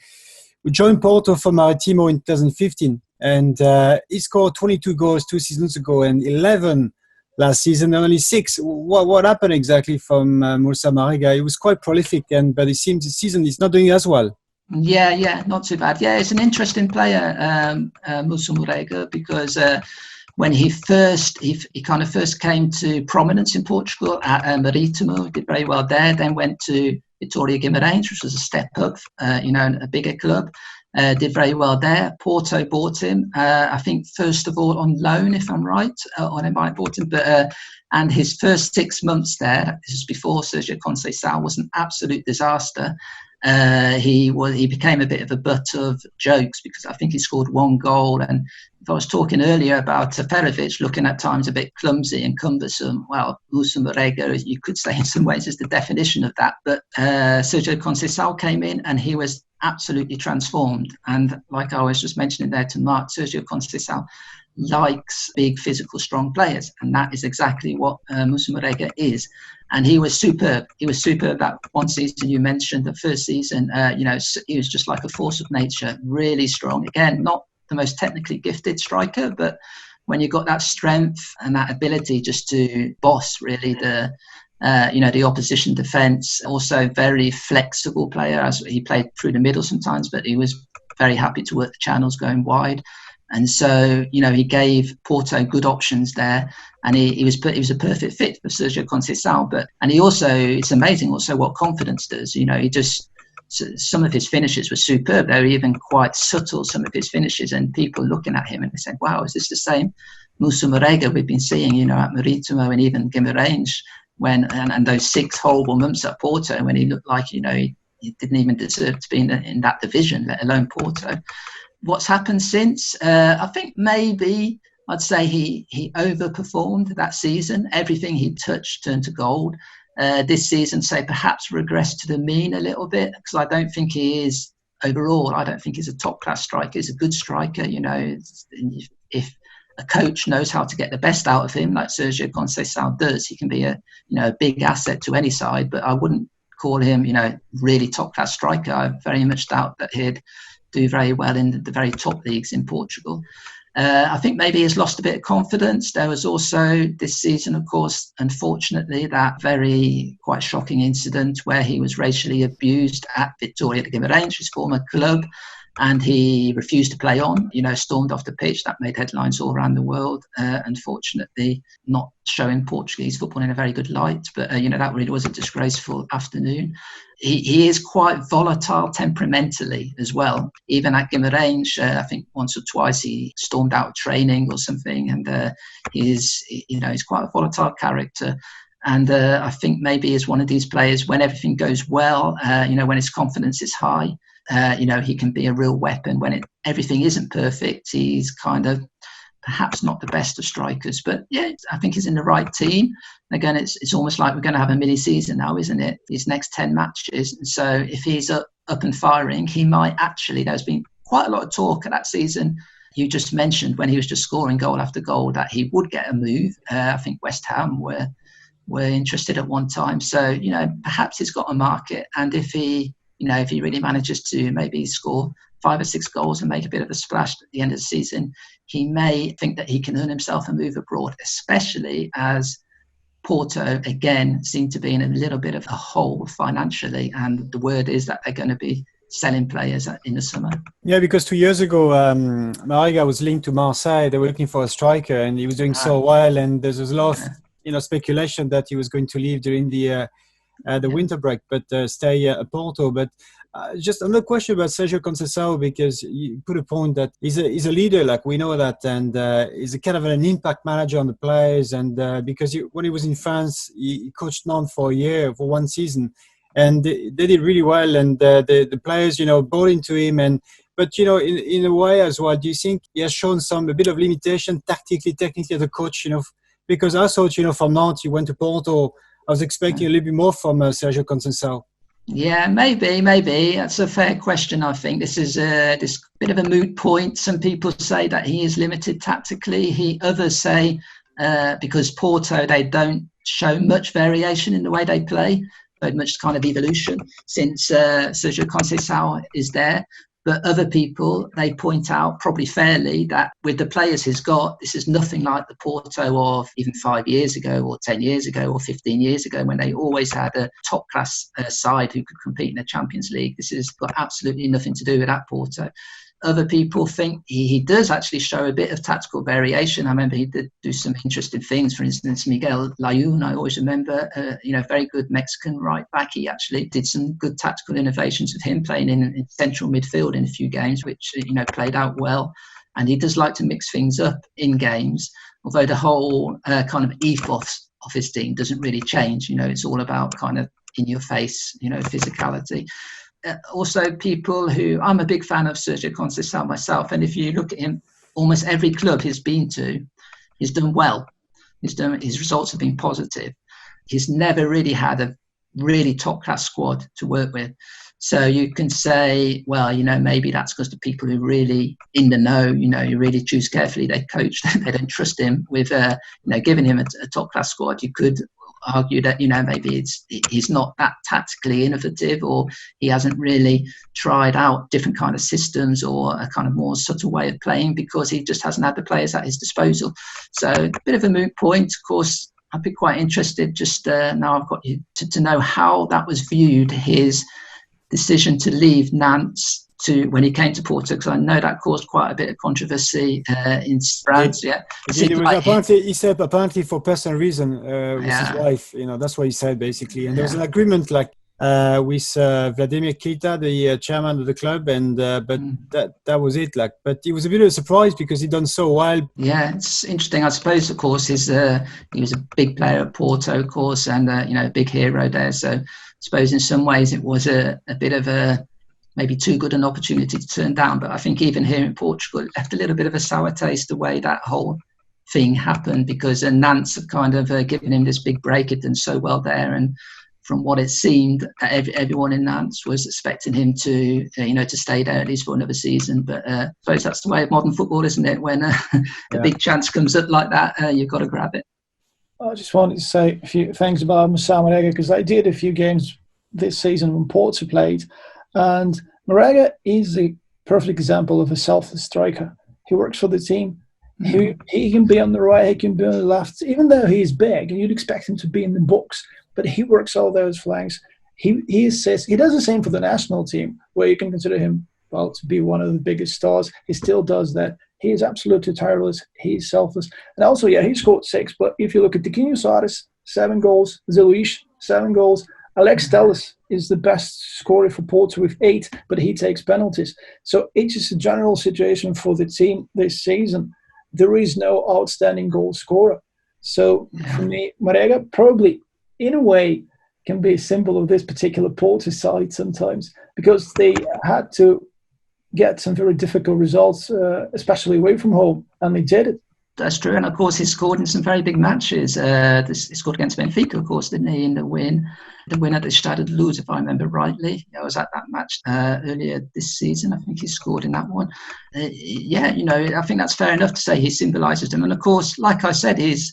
who joined Porto from Maritimo in 2015, and he scored 22 goals 2 seasons ago and 11 last season, only 6. What happened exactly from Moussa Marega? He was quite prolific, but it seems this season he's not doing as well. Yeah, not too bad. Yeah, it's an interesting player, Moussa Marega, because when he kind of first came to prominence in Portugal at Marítimo, did very well there, then went to Vitória Guimarães, which was a step up, a bigger club. Did very well there. Porto bought him, I think, first of all on loan, if I'm right, or they might have bought him. But and his first 6 months there, this is before Sergio Conceição, was an absolute disaster. He became a bit of a butt of jokes, because I think he scored 1 goal. And if I was talking earlier about Seferovic looking at times a bit clumsy and cumbersome, well, Moussa Marega, you could say in some ways, is the definition of that. But Sergio Conceição came in and he was absolutely transformed. And like I was just mentioning there to Mark, Sergio Conceição likes big, physical, strong players, and that is exactly what Moussa Marega is. And he was superb. He was superb that one season you mentioned, the first season. He was just like a force of nature, really strong. Again, not the most technically gifted striker, but when you got that strength and that ability just to boss really the opposition defence. Also very flexible player, as he played through the middle sometimes, but he was very happy to work the channels going wide. And so, he gave Porto good options there, and he was a perfect fit for Sergio Conceição. And he also, it's amazing also what confidence does. Some of his finishes were superb. They were even quite subtle, some of his finishes, and people looking at him and they said, wow, is this the same Moussa Marega we've been seeing, at Marítimo and even Guimarães, and those 6 horrible months at Porto when he looked like, he didn't even deserve to be in that division, let alone Porto. What's happened since? I think maybe I'd say he overperformed that season. Everything he touched turned to gold. This season, say perhaps regressed to the mean a little bit, because I don't think he is overall. I don't think he's a top class striker. He's a good striker. If a coach knows how to get the best out of him, like Sergio Conceição does, he can be a big asset to any side. But I wouldn't call him really top class striker. I very much doubt that he'd do very well in the very top leagues in Portugal. I think maybe he's lost a bit of confidence. There was also this season, of course, unfortunately, that very quite shocking incident where he was racially abused at Vitória de Guimarães, his former club, and he refused to play on, stormed off the pitch. That made headlines all around the world. Unfortunately, not showing Portuguese football in a very good light, but, that really was a disgraceful afternoon. He is quite volatile temperamentally as well. Even at Guimarães, I think once or twice he stormed out of training or something, and he's quite a volatile character. And I think maybe he's one of these players, when everything goes well, when his confidence is high, he can be a real weapon. When everything isn't perfect, he's kind of perhaps not the best of strikers. But yeah, I think he's in the right team. Again, it's almost like we're going to have a mini season now, isn't it? These next 10 matches. And so if he's up and firing, he might actually, there's been quite a lot of talk of that season you just mentioned when he was just scoring goal after goal that he would get a move. I think West Ham were interested at one time. So, perhaps he's got a market. And if he really manages to maybe score 5 or 6 goals and make a bit of a splash at the end of the season, he may think that he can earn himself a move abroad, especially as Porto, again, seem to be in a little bit of a hole financially. And the word is that they're going to be selling players in the summer. Yeah, because 2 years ago, Mariga was linked to Marseille. They were looking for a striker, and he was doing so well. And there was a lot of speculation that he was going to leave during the winter break, but stay at Porto. But just another question about Sergio Conceição, because you put a point that he's a leader, like we know that, and he's a kind of an impact manager on the players. And because when he was in France, he coached Nantes for one season, and they did really well. And the players, bought into him. But in a way as well, do you think he has shown a bit of limitation technically as a coach? Because I thought, from Nantes, you went to Porto. I was expecting a little bit more from Sergio Conceição. Yeah, maybe. That's a fair question, I think. This is this bit of a moot point. Some people say that he is limited tactically. Others say because Porto, they don't show much variation in the way they play, but much kind of evolution since Sergio Conceição is there. But other people, they point out, probably fairly, that with the players he's got, this is nothing like the Porto of even 5 years ago or 10 years ago or 15 years ago, when they always had a top-class side who could compete in the Champions League. This has got absolutely nothing to do with that Porto. Other people think he does actually show a bit of tactical variation. I remember he did do some interesting things. For instance, Miguel Layún, I always remember, very good Mexican right back. He actually did some good tactical innovations with him playing in central midfield in a few games, which, played out well. And he does like to mix things up in games, although the whole kind of ethos of his team doesn't really change. It's all about kind of in your face, physicality. Also, people who, I'm a big fan of Sergio Conceição myself, and if you look at him, almost every club he's been to, he's done well. His results have been positive. He's never really had a really top-class squad to work with. So you can say, well, maybe that's because the people who really in the know, you really choose carefully their coach. They don't trust him with, giving him a top-class squad. You could argue that maybe he's not that tactically innovative, or he hasn't really tried out different kind of systems or a kind of more subtle way of playing, because he just hasn't had the players at his disposal. So a bit of a moot point. Of course, I'd be quite interested just now I've got you to know how that was viewed, his decision to leave Nantes when he came to Porto, because I know that caused quite a bit of controversy in France. He said apparently for personal reason with his wife. That's what he said basically. And there was an agreement with Vladimir Kita, the chairman of the club, and but that was it. But it was a bit of a surprise because he'd done so well. Yeah, it's interesting. I suppose, of course, he was a big player at Porto, of course, and a big hero there. So I suppose in some ways it was a bit of a maybe too good an opportunity to turn down. But I think even here in Portugal, it left a little bit of a sour taste the way that whole thing happened, because Nantes have kind of given him this big break. He'd done so well there, and from what it seemed, everyone in Nantes was expecting him to stay there at least for another season. But I suppose that's the way of modern football, isn't it? When a big chance comes up like that, you've got to grab it. I just wanted to say a few things about Moussa Marega, because I did a few games this season when Porto played. And Marega is a perfect example of a selfless striker. He works for the team. He can be on the right, he can be on the left. Even though he's big, and you'd expect him to be in the box, but he works all those flanks. He assists. He does the same for the national team, where you can consider him, to be one of the biggest stars. He still does that. He is absolutely tireless. He's selfless. And also, he scored 6. But if you look at Tiquinho Soares, 7 goals. Zé Luís, 7 goals. Alex Telles is the best scorer for Porto with 8, but he takes penalties. So it's just a general situation for the team this season. There is no outstanding goal scorer. So for me, Marega probably, in a way, can be a symbol of this particular Porto side sometimes, because they had to get some very difficult results, especially away from home, and they did it. That's true. And of course, he scored in some very big matches. He scored against Benfica, of course, didn't he, in the win at the Stade de Luz, if I remember rightly. I was at that match earlier this season. I think he scored in that one. I think that's fair enough to say he symbolises them. And of course, like I said, he's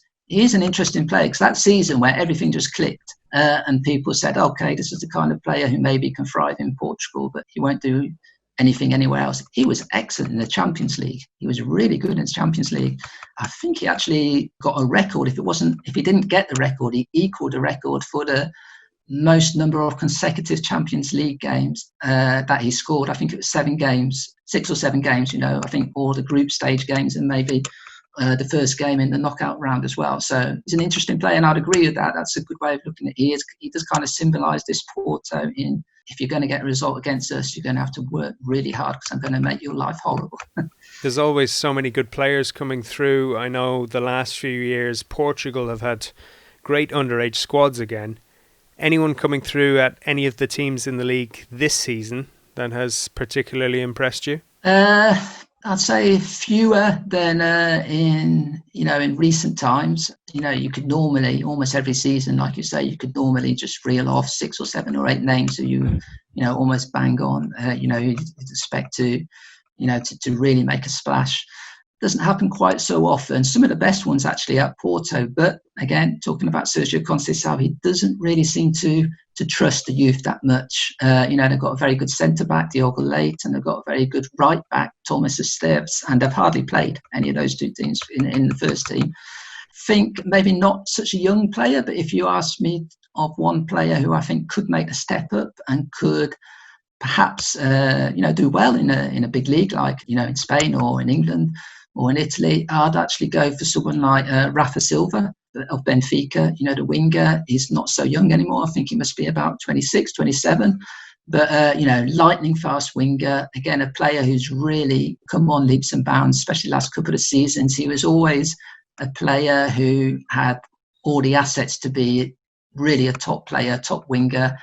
an interesting player, because that season where everything just clicked and people said, okay, this is the kind of player who maybe can thrive in Portugal, but he won't do anything anywhere else. He was excellent in the Champions League. He was really good in the Champions League. I think he actually got a record. If he didn't get the record, he equaled the record for the most number of consecutive Champions League games that he scored. I think it was 7 games, 6 or 7 games, I think all the group stage games and maybe the first game in the knockout round as well. So he's an interesting player, and I'd agree with that. That's a good way of looking at it. He does kind of symbolise this Porto in, if you're going to get a result against us, you're going to have to work really hard because I'm going to make your life horrible. There's always so many good players coming through. I know the last few years Portugal have had great underage squads again. Anyone coming through at any of the teams in the league this season that has particularly impressed you? I'd say fewer than in recent times. You could normally, almost every season, like you say, you could normally just reel off 6 or 7 or 8 names who you almost bang on. You'd expect to really make a splash. Doesn't happen quite so often. Some of the best ones actually at Porto, but again, talking about Sergio Conceição, he doesn't really seem to trust the youth that much. They've got a very good centre back, Diogo Leite, and they've got a very good right back, Thomas Esteves, and they've hardly played any of those 2 teams in the first team. Think maybe not such a young player, but if you ask me of one player who I think could make a step up and could perhaps do well in a big league like in Spain or in England or in Italy, I'd actually go for someone like Rafa Silva of Benfica. The winger is not so young anymore. I think he must be about 26, 27. But, lightning fast winger. Again, a player who's really come on leaps and bounds, especially last couple of seasons. He was always a player who had all the assets to be really a top player, top winger.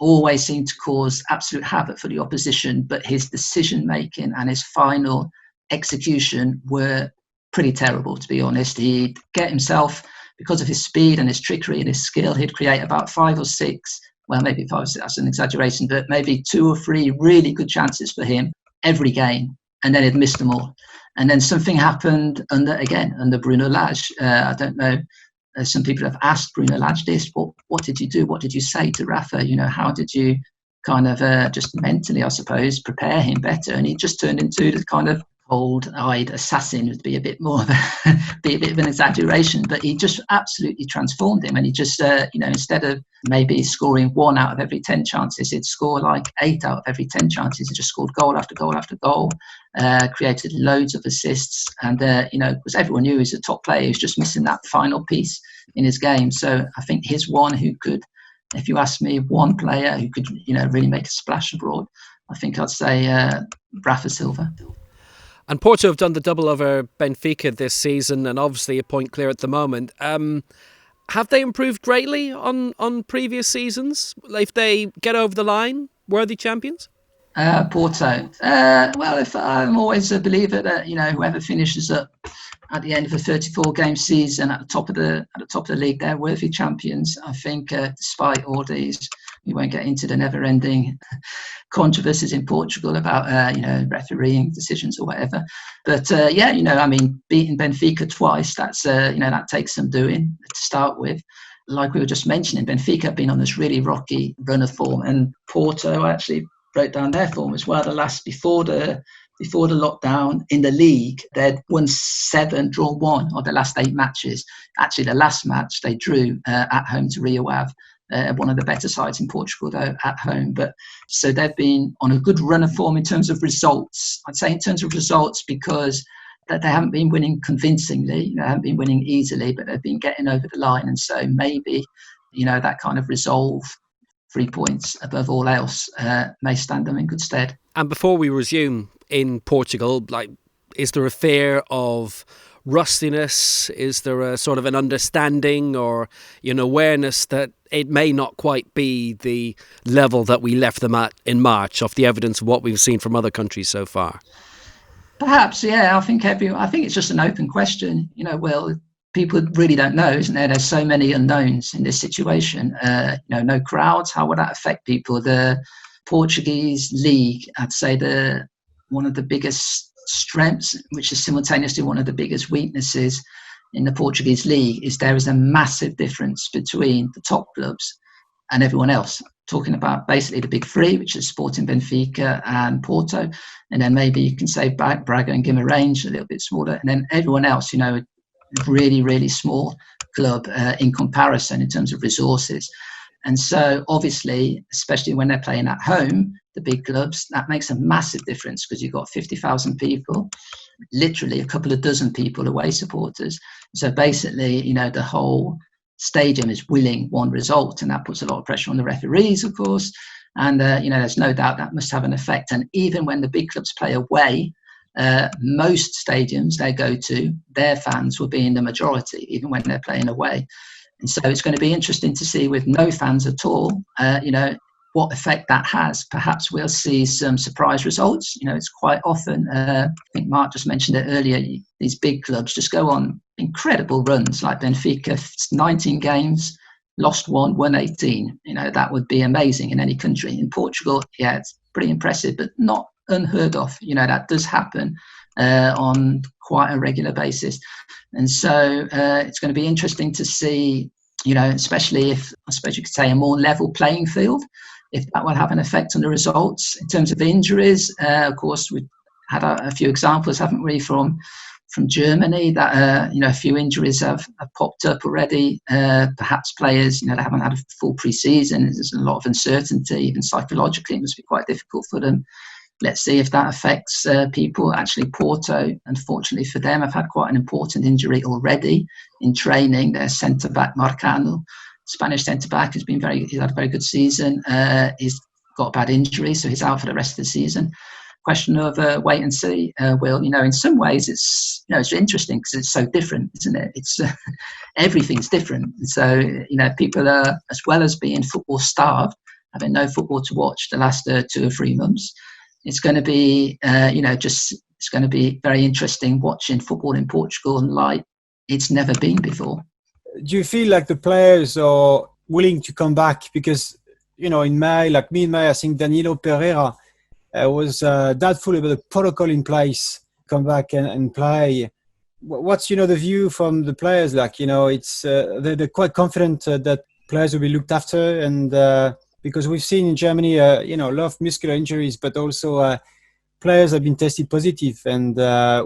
Always seemed to cause absolute havoc for the opposition. But his decision-making and his final execution were pretty terrible, to be honest. He'd get himself, because of his speed and his trickery and his skill, he'd create about 5 or 6, well, maybe 5 or 6, that's an exaggeration, but maybe 2 or 3 really good chances for him every game, and then he'd miss them all. And then something happened under Bruno Lage. I don't know, some people have asked Bruno Lage this, what did you do? What did you say to Rafa? How did you kind of just mentally, I suppose, prepare him better? And he just turned into the kind of cold-eyed assassin. Would be a bit more of be a bit of an exaggeration, but he just absolutely transformed him. And he just, instead of maybe scoring 1 out of every 10 chances, he'd score like 8 out of every 10 chances. He just scored goal after goal after goal, created loads of assists, and because everyone knew he was a top player, he was just missing that final piece in his game. So I think he's one who could, if you ask me, one player who could, really make a splash abroad, I think I'd say Rafa Silva. And Porto have done the double over Benfica this season, and obviously a point clear at the moment. Have they improved greatly on previous seasons? If they get over the line, worthy champions? Porto. Well, if I'm always a believer that whoever finishes up at the end of a 34-game season at the top of the league, they're worthy champions. I think, despite all these, we won't get into the never-ending controversies in Portugal about refereeing decisions or whatever. But beating Benfica twice, that's that takes some doing to start with. Like we were just mentioning, Benfica have been on this really rocky run of form, and Porto actually broke down their form as well. Before the lockdown in the league, they'd won 7, drawn 1 of the last 8 matches. Actually, the last match they drew at home to Rio Ave. One of the better sides in Portugal, though, at home. But so they've been on a good run of form in terms of results. I'd say in terms of results because they haven't been winning convincingly. They haven't been winning easily, but they've been getting over the line. And so maybe, that kind of resolve, 3 points above all else, may stand them in good stead. And before we resume in Portugal, is there a fear of rustiness? Is there a sort of an understanding or awareness that it may not quite be the level that we left them at in March, off the evidence of what we've seen from other countries so far? Perhaps, yeah. I think it's just an open question. People really don't know, isn't there? There's so many unknowns in this situation. No crowds. How would that affect people? The Portuguese league, I'd say one of the biggest strengths, which is simultaneously one of the biggest weaknesses in the Portuguese league, is there is a massive difference between the top clubs and everyone else. talking about basically the big three, which is Sporting, Benfica and Porto. And then maybe you can say Braga and Guimarães, a little bit smaller. And then everyone else, really, really small club in comparison in terms of resources. And so obviously, especially when they're playing at home, the big clubs, that makes a massive difference because you've got 50,000 people, literally a couple of dozen people away supporters. So basically, the whole stadium is willing one result, and that puts a lot of pressure on the referees, of course. And, there's no doubt that must have an effect. And even when the big clubs play away, most stadiums they go to, their fans will be in the majority, even when they're playing away. And so it's going to be interesting to see with no fans at all, what effect that has. Perhaps we'll see some surprise results. It's quite often, I think Mark just mentioned it earlier, these big clubs just go on incredible runs, like Benfica, 19 games, lost one, won 18. That would be amazing in any country. In Portugal, yeah, it's pretty impressive, but not unheard of. That does happen on quite a regular basis. And so it's going to be interesting to see, especially if, I suppose you could say, a more level playing field, if that will have an effect on the results. In terms of injuries, of course, we've had a few examples, haven't we, from Germany, that a few injuries have popped up already. Perhaps players, they haven't had a full pre-season. There's a lot of uncertainty, even psychologically. It must be quite difficult for them. Let's see if that affects people. Actually, Porto, unfortunately for them, have had quite an important injury already in training. Their centre-back, Marcano, Spanish centre-back, he's had a very good season. He's got a bad injury, so he's out for the rest of the season. Question of wait and see. Will, in some ways it's interesting because it's so different, isn't it? It's everything's different. And so people are, as well as being football starved, having no football to watch the last 2 or 3 months. It's going to be it's going to be very interesting watching football in Portugal like it's never been before. Do you feel like the players are willing to come back? Because in May, like me in May, I think Danilo Pereira was doubtful about the protocol in place, come back and play. What's the view from the players? Like it's they're quite confident that players will be looked after, and because we've seen in Germany a lot of muscular injuries, but also players have been tested positive, and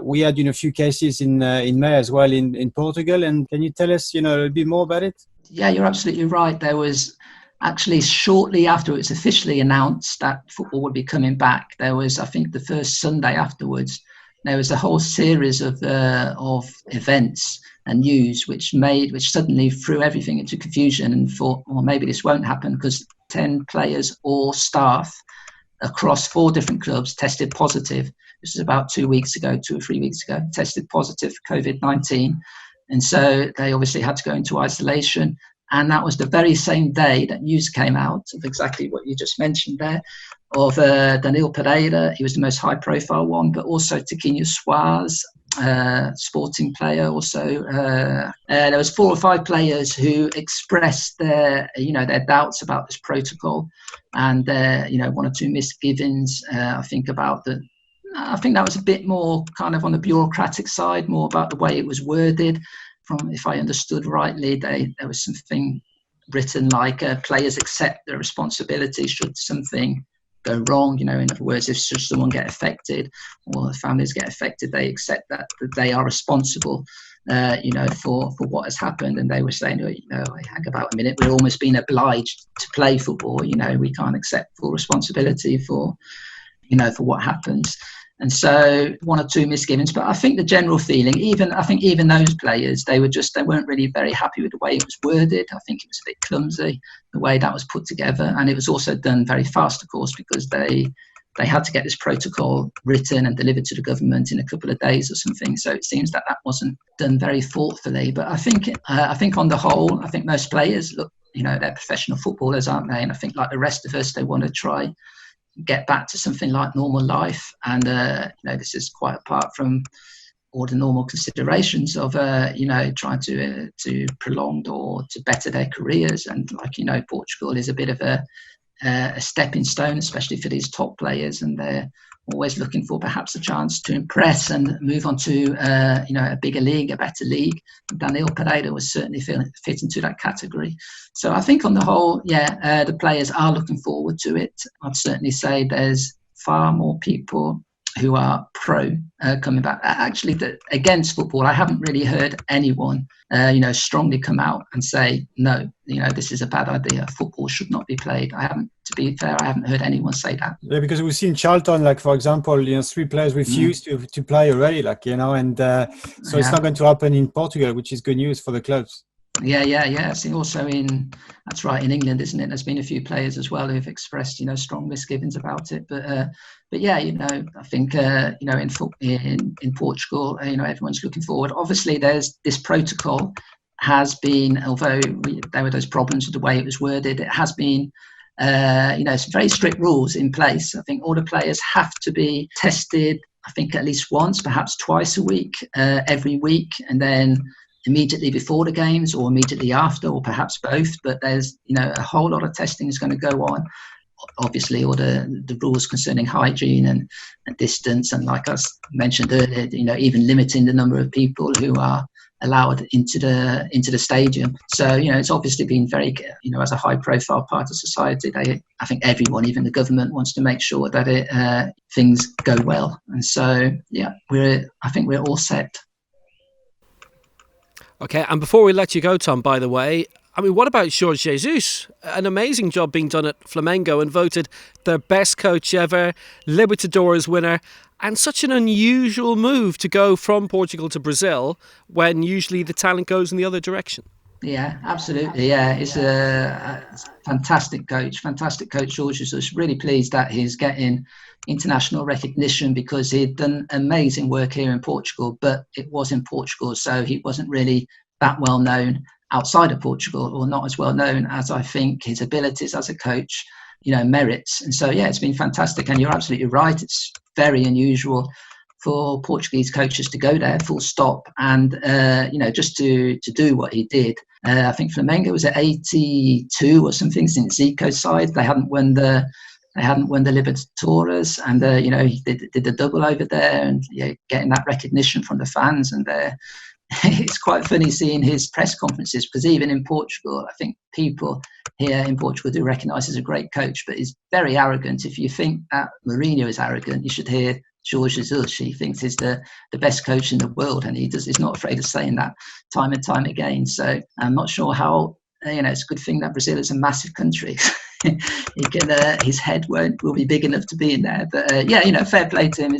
we had a few cases in May as well in Portugal. And can you tell us a little bit more about it? Yeah, you're absolutely right. There was actually shortly after it was officially announced that football would be coming back, there was, I think, the first Sunday afterwards, there was a whole series of events and news which suddenly threw everything into confusion and thought, well, maybe this won't happen because 10 players or staff across 4 different clubs tested positive. This was about 2 or 3 weeks ago, tested positive for COVID-19. And so they obviously had to go into isolation. And that was the very same day that news came out of exactly what you just mentioned there, of Danilo Pereira. He was the most high-profile one, but also Tiquinho Soares, Sporting player. Also, there was 4 or 5 players who expressed their doubts about this protocol, and 1 or 2 misgivings. I think that was a bit more kind of on the bureaucratic side, more about the way it was worded. From, if I understood rightly, there was something written like players accept their responsibility should something go wrong. In other words, if should someone get affected or the families get affected, they accept that they are responsible, for what has happened. And they were saying, hang about a minute, we're almost being obliged to play football. We can't accept full responsibility for what happens. And so 1 or 2 misgivings, but I think the general feeling, even those players, they weren't really very happy with the way it was worded. I think it was a bit clumsy, the way that was put together. And it was also done very fast, of course, because they had to get this protocol written and delivered to the government in a couple of days or something. So it seems that wasn't done very thoughtfully. But I think on the whole, I think most players look, they're professional footballers, aren't they? And I think like the rest of us, they want to try get back to something like normal life. And this is quite apart from all the normal considerations of trying to prolong or to better their careers. And Portugal is a bit of a a stepping stone, especially for these top players, and they're always looking for perhaps a chance to impress and move on to a bigger league, a better league. Daniel Pereira was certainly fit into that category. So I think on the whole, the players are looking forward to it. I'd certainly say there's far more people who are pro coming back. Actually, against football, I haven't really heard anyone, strongly come out and say, no, this is a bad idea. Football should not be played. To be fair, I haven't heard anyone say that. Yeah, because we've seen Charlton, like, for example, 3 players refused to play already, and so it's not going to happen in Portugal, which is good news for the clubs. Yeah. I think also that's right, in England, isn't it? There's been a few players as well who've expressed, strong misgivings about it. But I think, in Portugal, everyone's looking forward. Obviously, there's this protocol has been, although there were those problems with the way it was worded, it has been, some very strict rules in place. I think all the players have to be tested, I think at least once, perhaps twice a week, every week, and then immediately before the games or immediately after, or perhaps both. But there's a whole lot of testing is going to go on. Obviously, all the rules concerning hygiene and distance, and like I mentioned earlier, even limiting the number of people who are allowed into the stadium. So it's obviously been very, as a high profile part of society, I think everyone, even the government, wants to make sure that things go well. And so I think we're all set. Okay, and before we let you go, Tom, by the way, what about Jorge Jesus? An amazing job being done at Flamengo and voted their best coach ever, Libertadores winner, and such an unusual move to go from Portugal to Brazil when usually the talent goes in the other direction. Yeah, absolutely. Yeah, it's a fantastic coach, Jorge Jesus. Really pleased that he's getting international recognition, because he'd done amazing work here in Portugal, but it was in Portugal, so he wasn't really that well known outside of Portugal, or not as well known as I think his abilities as a coach, merits. And so, it's been fantastic. And you're absolutely right. It's very unusual for Portuguese coaches to go there, full stop, and just to do what he did. I think Flamengo was at 82 or something since Zico's side. They hadn't won the Libertadores, and he did the double over there, and getting that recognition from the fans. And it's quite funny seeing his press conferences, because even in Portugal, I think people here in Portugal do recognise he's a great coach, but he's very arrogant. If you think that Mourinho is arrogant, you should hear Jorge Jesus. He thinks he's the best coach in the world, and he's not afraid of saying that time and time again. So I'm not sure how, it's a good thing that Brazil is a massive country. His head will be big enough to be in there. But fair play to him.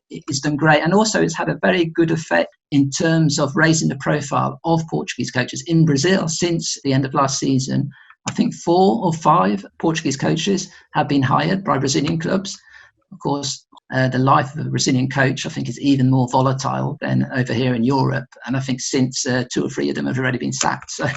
It's done great, and also it's had a very good effect in terms of raising the profile of Portuguese coaches in Brazil. Since the end of last season, I think 4 or 5 Portuguese coaches have been hired by Brazilian clubs. Of course, the life of a Brazilian coach, I think, is even more volatile than over here in Europe. And I think since 2 or 3 of them have already been sacked. So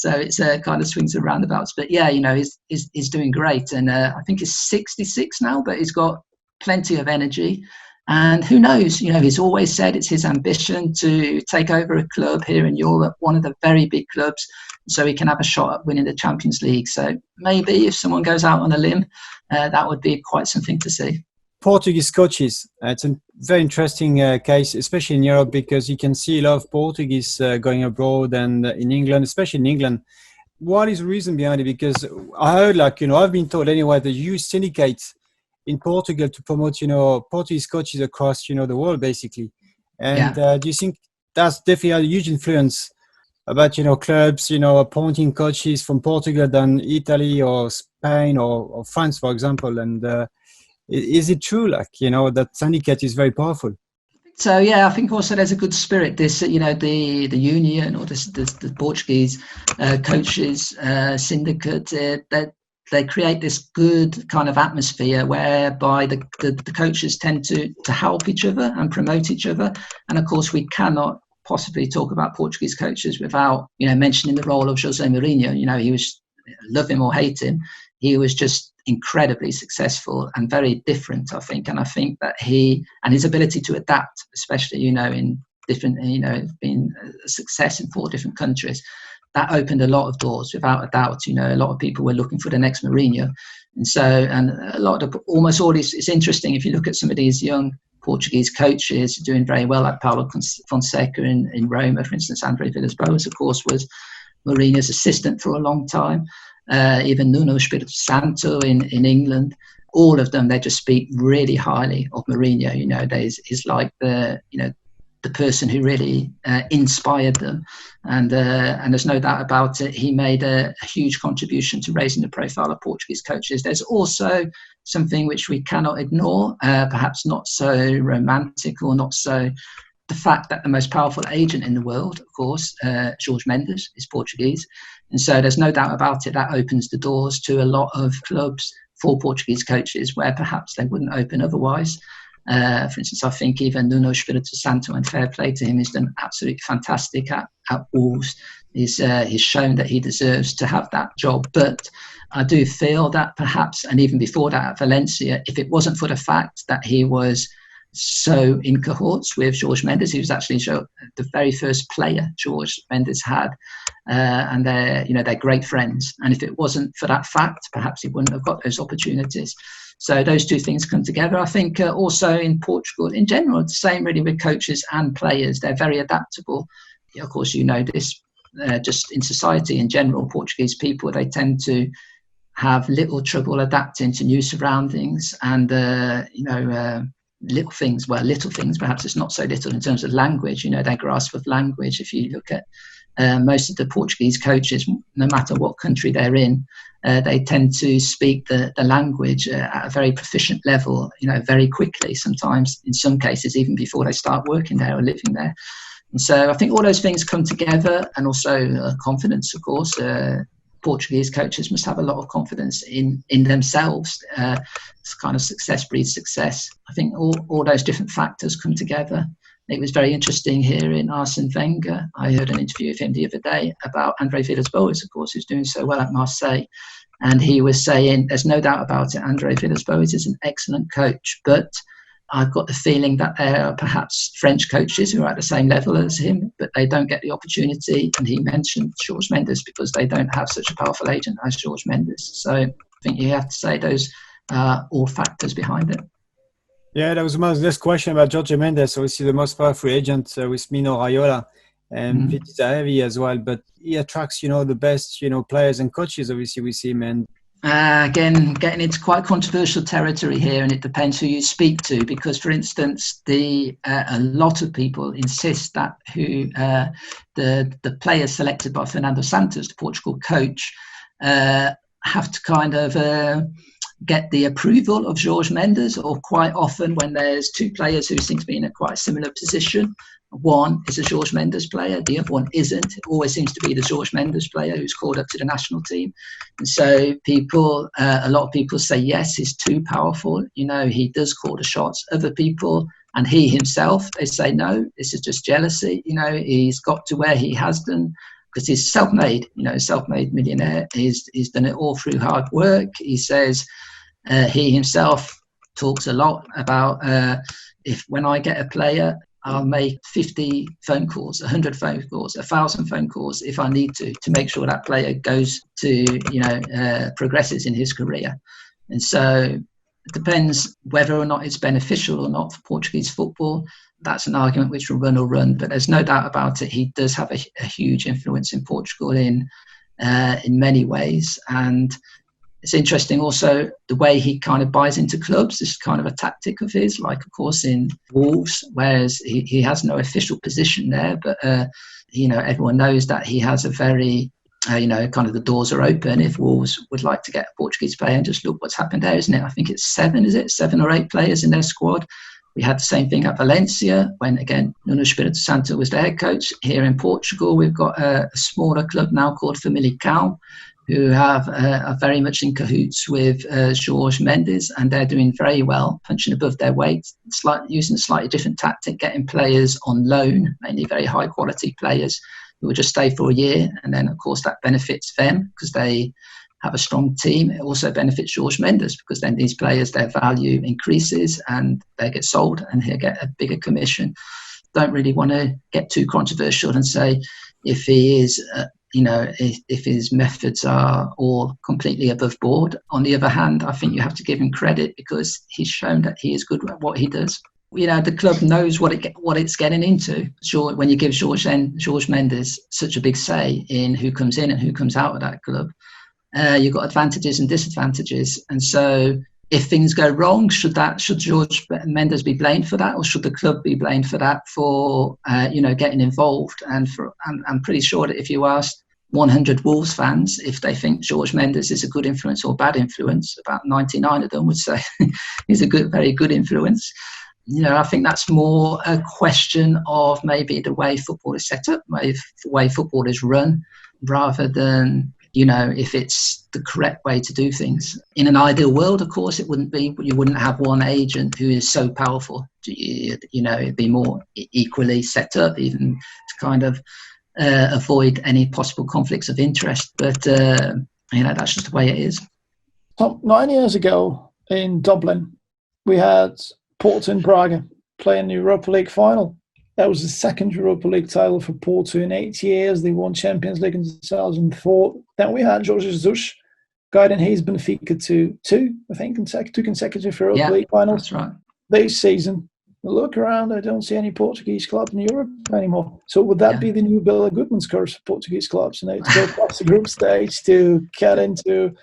it's kind of swings and roundabouts. But he's doing great. And I think he's 66 now, but he's got plenty of energy. And who knows, he's always said it's his ambition to take over a club here in Europe, one of the very big clubs, so he can have a shot at winning the Champions League. So maybe if someone goes out on a limb, that would be quite something to see. Portuguese coaches, it's a very interesting case, especially in Europe, because you can see a lot of Portuguese going abroad, and in England, especially in England. What is the reason behind it? Because I heard, I've been told anyway, the youth syndicates in Portugal to promote, Portuguese coaches across, the world, basically. And do you think that's definitely a huge influence about, clubs, appointing coaches from Portugal than Italy or Spain or France, for example? And is it true, that syndicate is very powerful? So, I think also there's a good spirit. This, the union or the Portuguese coaches syndicate, that they create this good kind of atmosphere whereby the coaches tend to help each other and promote each other. And of course, we cannot possibly talk about Portuguese coaches without, mentioning the role of Jose Mourinho. He was, love him or hate him, he was just incredibly successful and very different, I think. And I think that his ability to adapt, especially, in different, being a success in 4 different countries, that opened a lot of doors, without a doubt. A lot of people were looking for the next Mourinho. And so, and a lot of, almost all these, it's interesting if you look at some of these young Portuguese coaches doing very well, like Paulo Fonseca in Roma, for instance. André Villas-Boas, of course, was Mourinho's assistant for a long time. Even Nuno Espirito Santo in England. All of them, they just speak really highly of Mourinho. He's like the person who really inspired them, and there's no doubt about it. He made a huge contribution to raising the profile of Portuguese coaches. There's also something which we cannot ignore, perhaps not so romantic or not so. The fact that the most powerful agent in the world, of course, Jorge Mendes, is Portuguese, and so there's no doubt about it. That opens the doors to a lot of clubs for Portuguese coaches where perhaps they wouldn't open otherwise. For instance, I think even Nuno Espirito Santo, and fair play to him, he's done absolutely fantastic at Wolves. He's shown that he deserves to have that job. But I do feel that perhaps, and even before that at Valencia, if it wasn't for the fact that he was so in cohorts with Jorge Mendes, he was actually the very first player Jorge Mendes had, and they're great friends. And if it wasn't for that fact, perhaps he wouldn't have got those opportunities. So those two things come together. I think also in Portugal, in general, the same really with coaches and players. They're very adaptable. Of course, this just in society in general, Portuguese people, they tend to have little trouble adapting to new surroundings and, little things, perhaps it's not so little in terms of language. Their grasp of language. If you look at most of the Portuguese coaches, no matter what country they're in, they tend to speak the language at a very proficient level, very quickly, sometimes in some cases even before they start working there or living there. And so I think all those things come together, and also confidence, of course. Portuguese coaches must have a lot of confidence in themselves. It's kind of success breeds success. I think all those different factors come together. It was very interesting hearing Arsene Wenger. I heard an interview with him the other day about André Villas-Boas, of course, who's doing so well at Marseille. And he was saying, there's no doubt about it, André Villas-Boas is an excellent coach, but I've got the feeling that there are perhaps French coaches who are at the same level as him, but they don't get the opportunity. And he mentioned Jorge Mendes because they don't have such a powerful agent as Jorge Mendes. So I think you have to say those are all factors behind it. Yeah, that was my next question about Jorge Mendes. Obviously, the most powerful agent with Mino Raiola, and Viti Zahavi as well. But he attracts, the best, players and coaches, obviously, with him. And again, getting into quite controversial territory here, and it depends who you speak to. Because, for instance, a lot of people insist that the players selected by Fernando Santos, the Portugal coach, have to kind of get the approval of Jorge Mendes, or quite often when there's two players who seem to be in a quite similar position, one is a Jorge Mendes player, the other one isn't. It always seems to be the Jorge Mendes player who's called up to the national team. And so a lot of people say, yes, he's too powerful. He does call the shots. Other people, and he himself, they say, no, this is just jealousy. He's got to where he has done because he's self-made, self-made millionaire. He's done it all through hard work. He says he himself talks a lot about when I get a player, I'll make 50 phone calls, 100 phone calls, 1,000 phone calls if I need to make sure that player goes to, progresses in his career. And so it depends whether or not it's beneficial or not for Portuguese football. That's an argument which will run or run, but there's no doubt about it. He does have a huge influence in Portugal in many ways. And it's interesting also the way he kind of buys into clubs. This is kind of a tactic of his, like, of course, in Wolves, whereas he has no official position there. But, everyone knows that he has a very, kind of the doors are open if Wolves would like to get a Portuguese player. And just look what's happened there, isn't it? I think it's 7 or 8 players in their squad. We had the same thing at Valencia when, again, Nuno Espirito Santo was the head coach. Here in Portugal, we've got a smaller club now called Famalicão, who are very much in cahoots with Jorge Mendes, and they're doing very well, punching above their weight, using a slightly different tactic, getting players on loan, mainly very high-quality players who will just stay for a year. And then, of course, that benefits them because they have a strong team. It also benefits Jorge Mendes because then these players, their value increases and they get sold and he'll get a bigger commission. Don't really want to get too controversial and say if he is if his methods are all completely above board. On the other hand, I think you have to give him credit because he's shown that he is good at what he does. The club knows what it's getting into. Sure, when you give Jorge Mendes such a big say in who comes in and who comes out of that club, you've got advantages and disadvantages. And so if things go wrong, should Jorge Mendes be blamed for that, or should the club be blamed for that, for getting involved? And I'm pretty sure that if you asked 100 Wolves fans if they think Jorge Mendes is a good influence or bad influence, about 99 of them would say he's a very good influence. I think that's more a question of maybe the way football is set up, the way football is run, rather than, if it's the correct way to do things. In an ideal world, of course, it wouldn't be. You wouldn't have one agent who is so powerful. It'd be more equally set up, even to kind of avoid any possible conflicts of interest. But, that's just the way it is. 9 years ago in Dublin, we had Porto and Braga playing the Europa League final. That was the second Europa League title for Porto in 8 years. They won Champions League in 2004. Then we had Jorge Jesus guiding his Benfica to two consecutive Europa League finals. That's right. This season, look around, I don't see any Portuguese club in Europe anymore. So would that be the new Billy Goodman's curse for Portuguese clubs? To go past the group stage to get into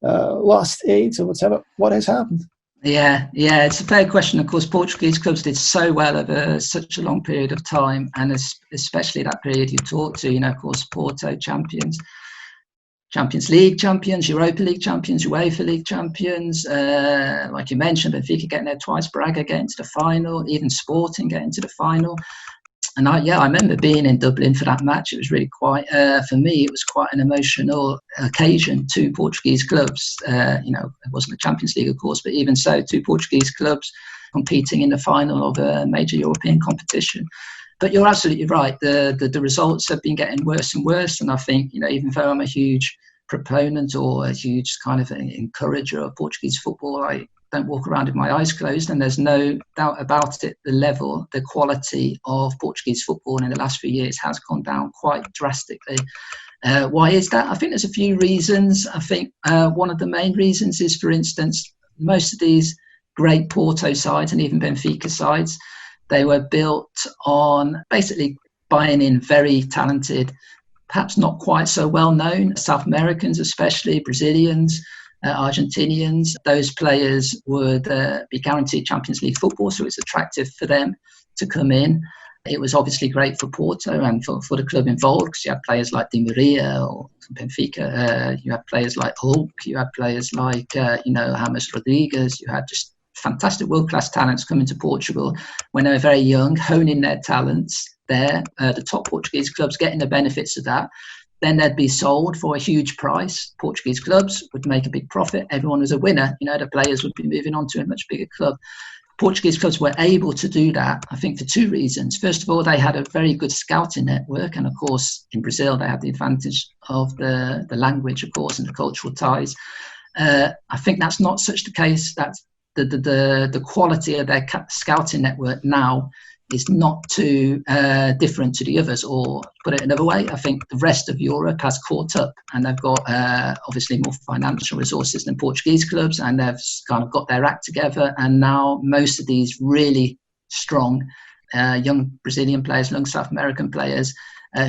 last eight or whatever. What has happened? Yeah, it's a fair question. Of course, Portuguese clubs did so well over such a long period of time, and especially that period you talked to, of course, Porto champions, Champions League champions, Europa League champions, UEFA League champions, like you mentioned, Benfica getting there twice, Braga getting to the final, even Sporting getting to the final. And I remember being in Dublin for that match. It was really quite, for me, it was quite an emotional occasion. Two Portuguese clubs, it wasn't the Champions League, of course, but even so, two Portuguese clubs competing in the final of a major European competition. But you're absolutely right. The results have been getting worse and worse. And I think, even though I'm a huge proponent or a huge kind of encourager of Portuguese football, I don't walk around with my eyes closed, and there's no doubt about it. The quality of Portuguese football in the last few years has gone down quite drastically. Why is that? I think there's a few reasons. I think one of the main reasons is, for instance, most of these great Porto sides and even Benfica sides, they were built on basically buying in very talented, perhaps not quite so well known South Americans, especially Brazilians, Argentinians. Those players would be guaranteed Champions League football, so it's attractive for them to come in. It was obviously great for Porto and for the club involved, because you had players like Dmytro or Benfica, you had players like Hulk, you had players like James Rodriguez, you had just fantastic world-class talents coming to Portugal when they were very young, honing their talents there. The top Portuguese clubs getting the benefits of that. Then they'd be sold for a huge price. Portuguese clubs would make a big profit. Everyone was a winner. The players would be moving on to a much bigger club. Portuguese clubs were able to do that, I think, for two reasons. First of all, they had a very good scouting network. And of course, in Brazil, they had the advantage of the language, of course, and the cultural ties. I think that's not such the case. That's the quality of their scouting network now is not too different to the others. Or put it another way, I think the rest of Europe has caught up, and they've got obviously more financial resources than Portuguese clubs, and they've kind of got their act together. And now most of these really strong young Brazilian players, young South American players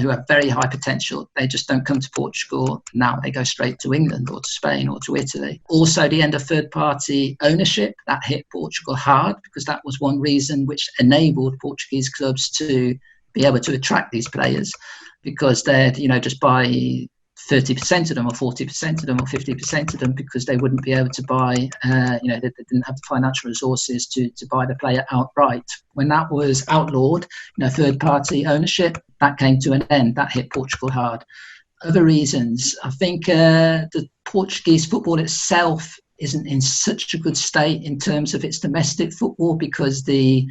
who have very high potential, they just don't come to Portugal now. They go straight to England or to Spain or to Italy. Also, the end of third-party ownership, that hit Portugal hard, because that was one reason which enabled Portuguese clubs to be able to attract these players, because they'd, just buy 30% of them or 40% of them or 50% of them, because they wouldn't be able to buy, they didn't have the financial resources to buy the player outright. When that was outlawed, third-party ownership, that came to an end. That hit Portugal hard. Other reasons, I think the Portuguese football itself isn't in such a good state in terms of its domestic football, because the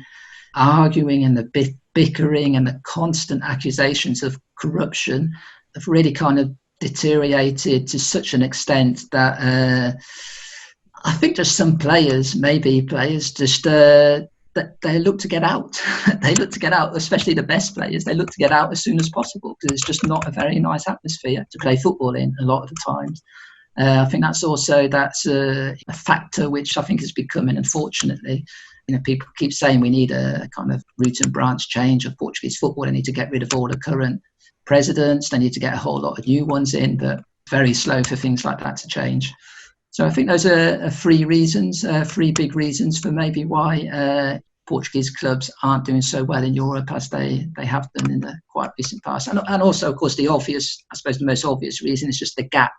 arguing and the bickering and the constant accusations of corruption have really kind of deteriorated to such an extent that I think just some players just that they look to get out. They look to get out, especially the best players. They look to get out as soon as possible because it's just not a very nice atmosphere to play football in a lot of the times. I think that's a factor which I think is becoming, unfortunately. People keep saying we need a kind of root and branch change of Portuguese football. They need to get rid of all the current presidents. They need to get a whole lot of new ones in, but very slow for things like that to change. So I think those are three big reasons for maybe why Portuguese clubs aren't doing so well in Europe as they have done in the quite recent past. And also, of course, the most obvious reason is just the gap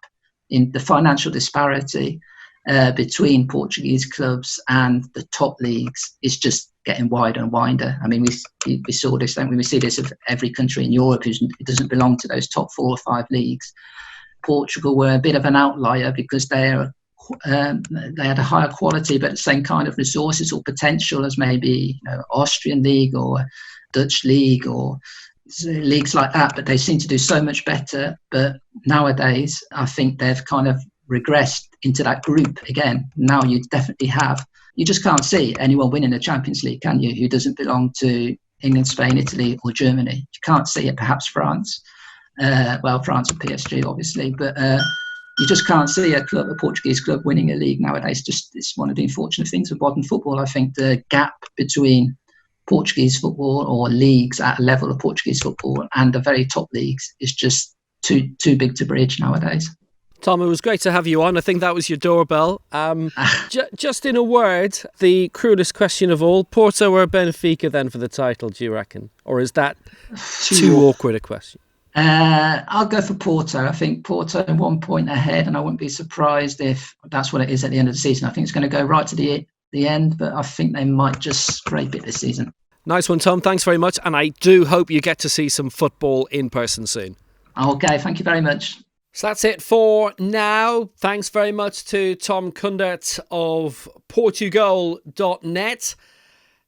in the financial disparity between Portuguese clubs and the top leagues is just getting wider and wider. I mean, we saw this, don't we? We see this of every country in Europe who doesn't belong to those top 4 or 5 leagues. Portugal were a bit of an outlier because they had a higher quality but the same kind of resources or potential as maybe Austrian league or Dutch league or leagues like that, but they seem to do so much better. But nowadays, I think they've kind of regressed into that group again. Now you just can't see anyone winning the Champions League, can you, who doesn't belong to England, Spain, Italy or Germany. You can't see it, perhaps France. France and PSG, obviously, but you just can't see a Portuguese club winning a league nowadays. It's one of the unfortunate things of modern football. I think the gap between Portuguese football or leagues at a level of Portuguese football and the very top leagues is just too big to bridge nowadays. Tom, it was great to have you on. I think that was your doorbell. Just in a word, the cruelest question of all, Porto or Benfica then for the title, do you reckon? Or is that too awkward a question? I'll go for Porto. I think Porto 1 point ahead, and I wouldn't be surprised if that's what it is at the end of the season. I think it's going to go right to the end, but I think they might just scrape it this season. Nice one, Tom. Thanks very much. And I do hope you get to see some football in person soon. Okay, thank you very much. So that's it for now. Thanks very much to Tom Kundert of Portugal.net.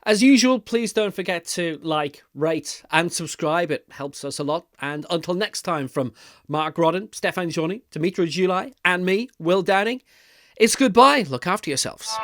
As usual, please don't forget to like, rate and subscribe. It helps us a lot. And until next time, from Mark Rodden, Stephane, Jauny, Dmytro Dzhulai and me, Will Downing, it's goodbye. Look after yourselves.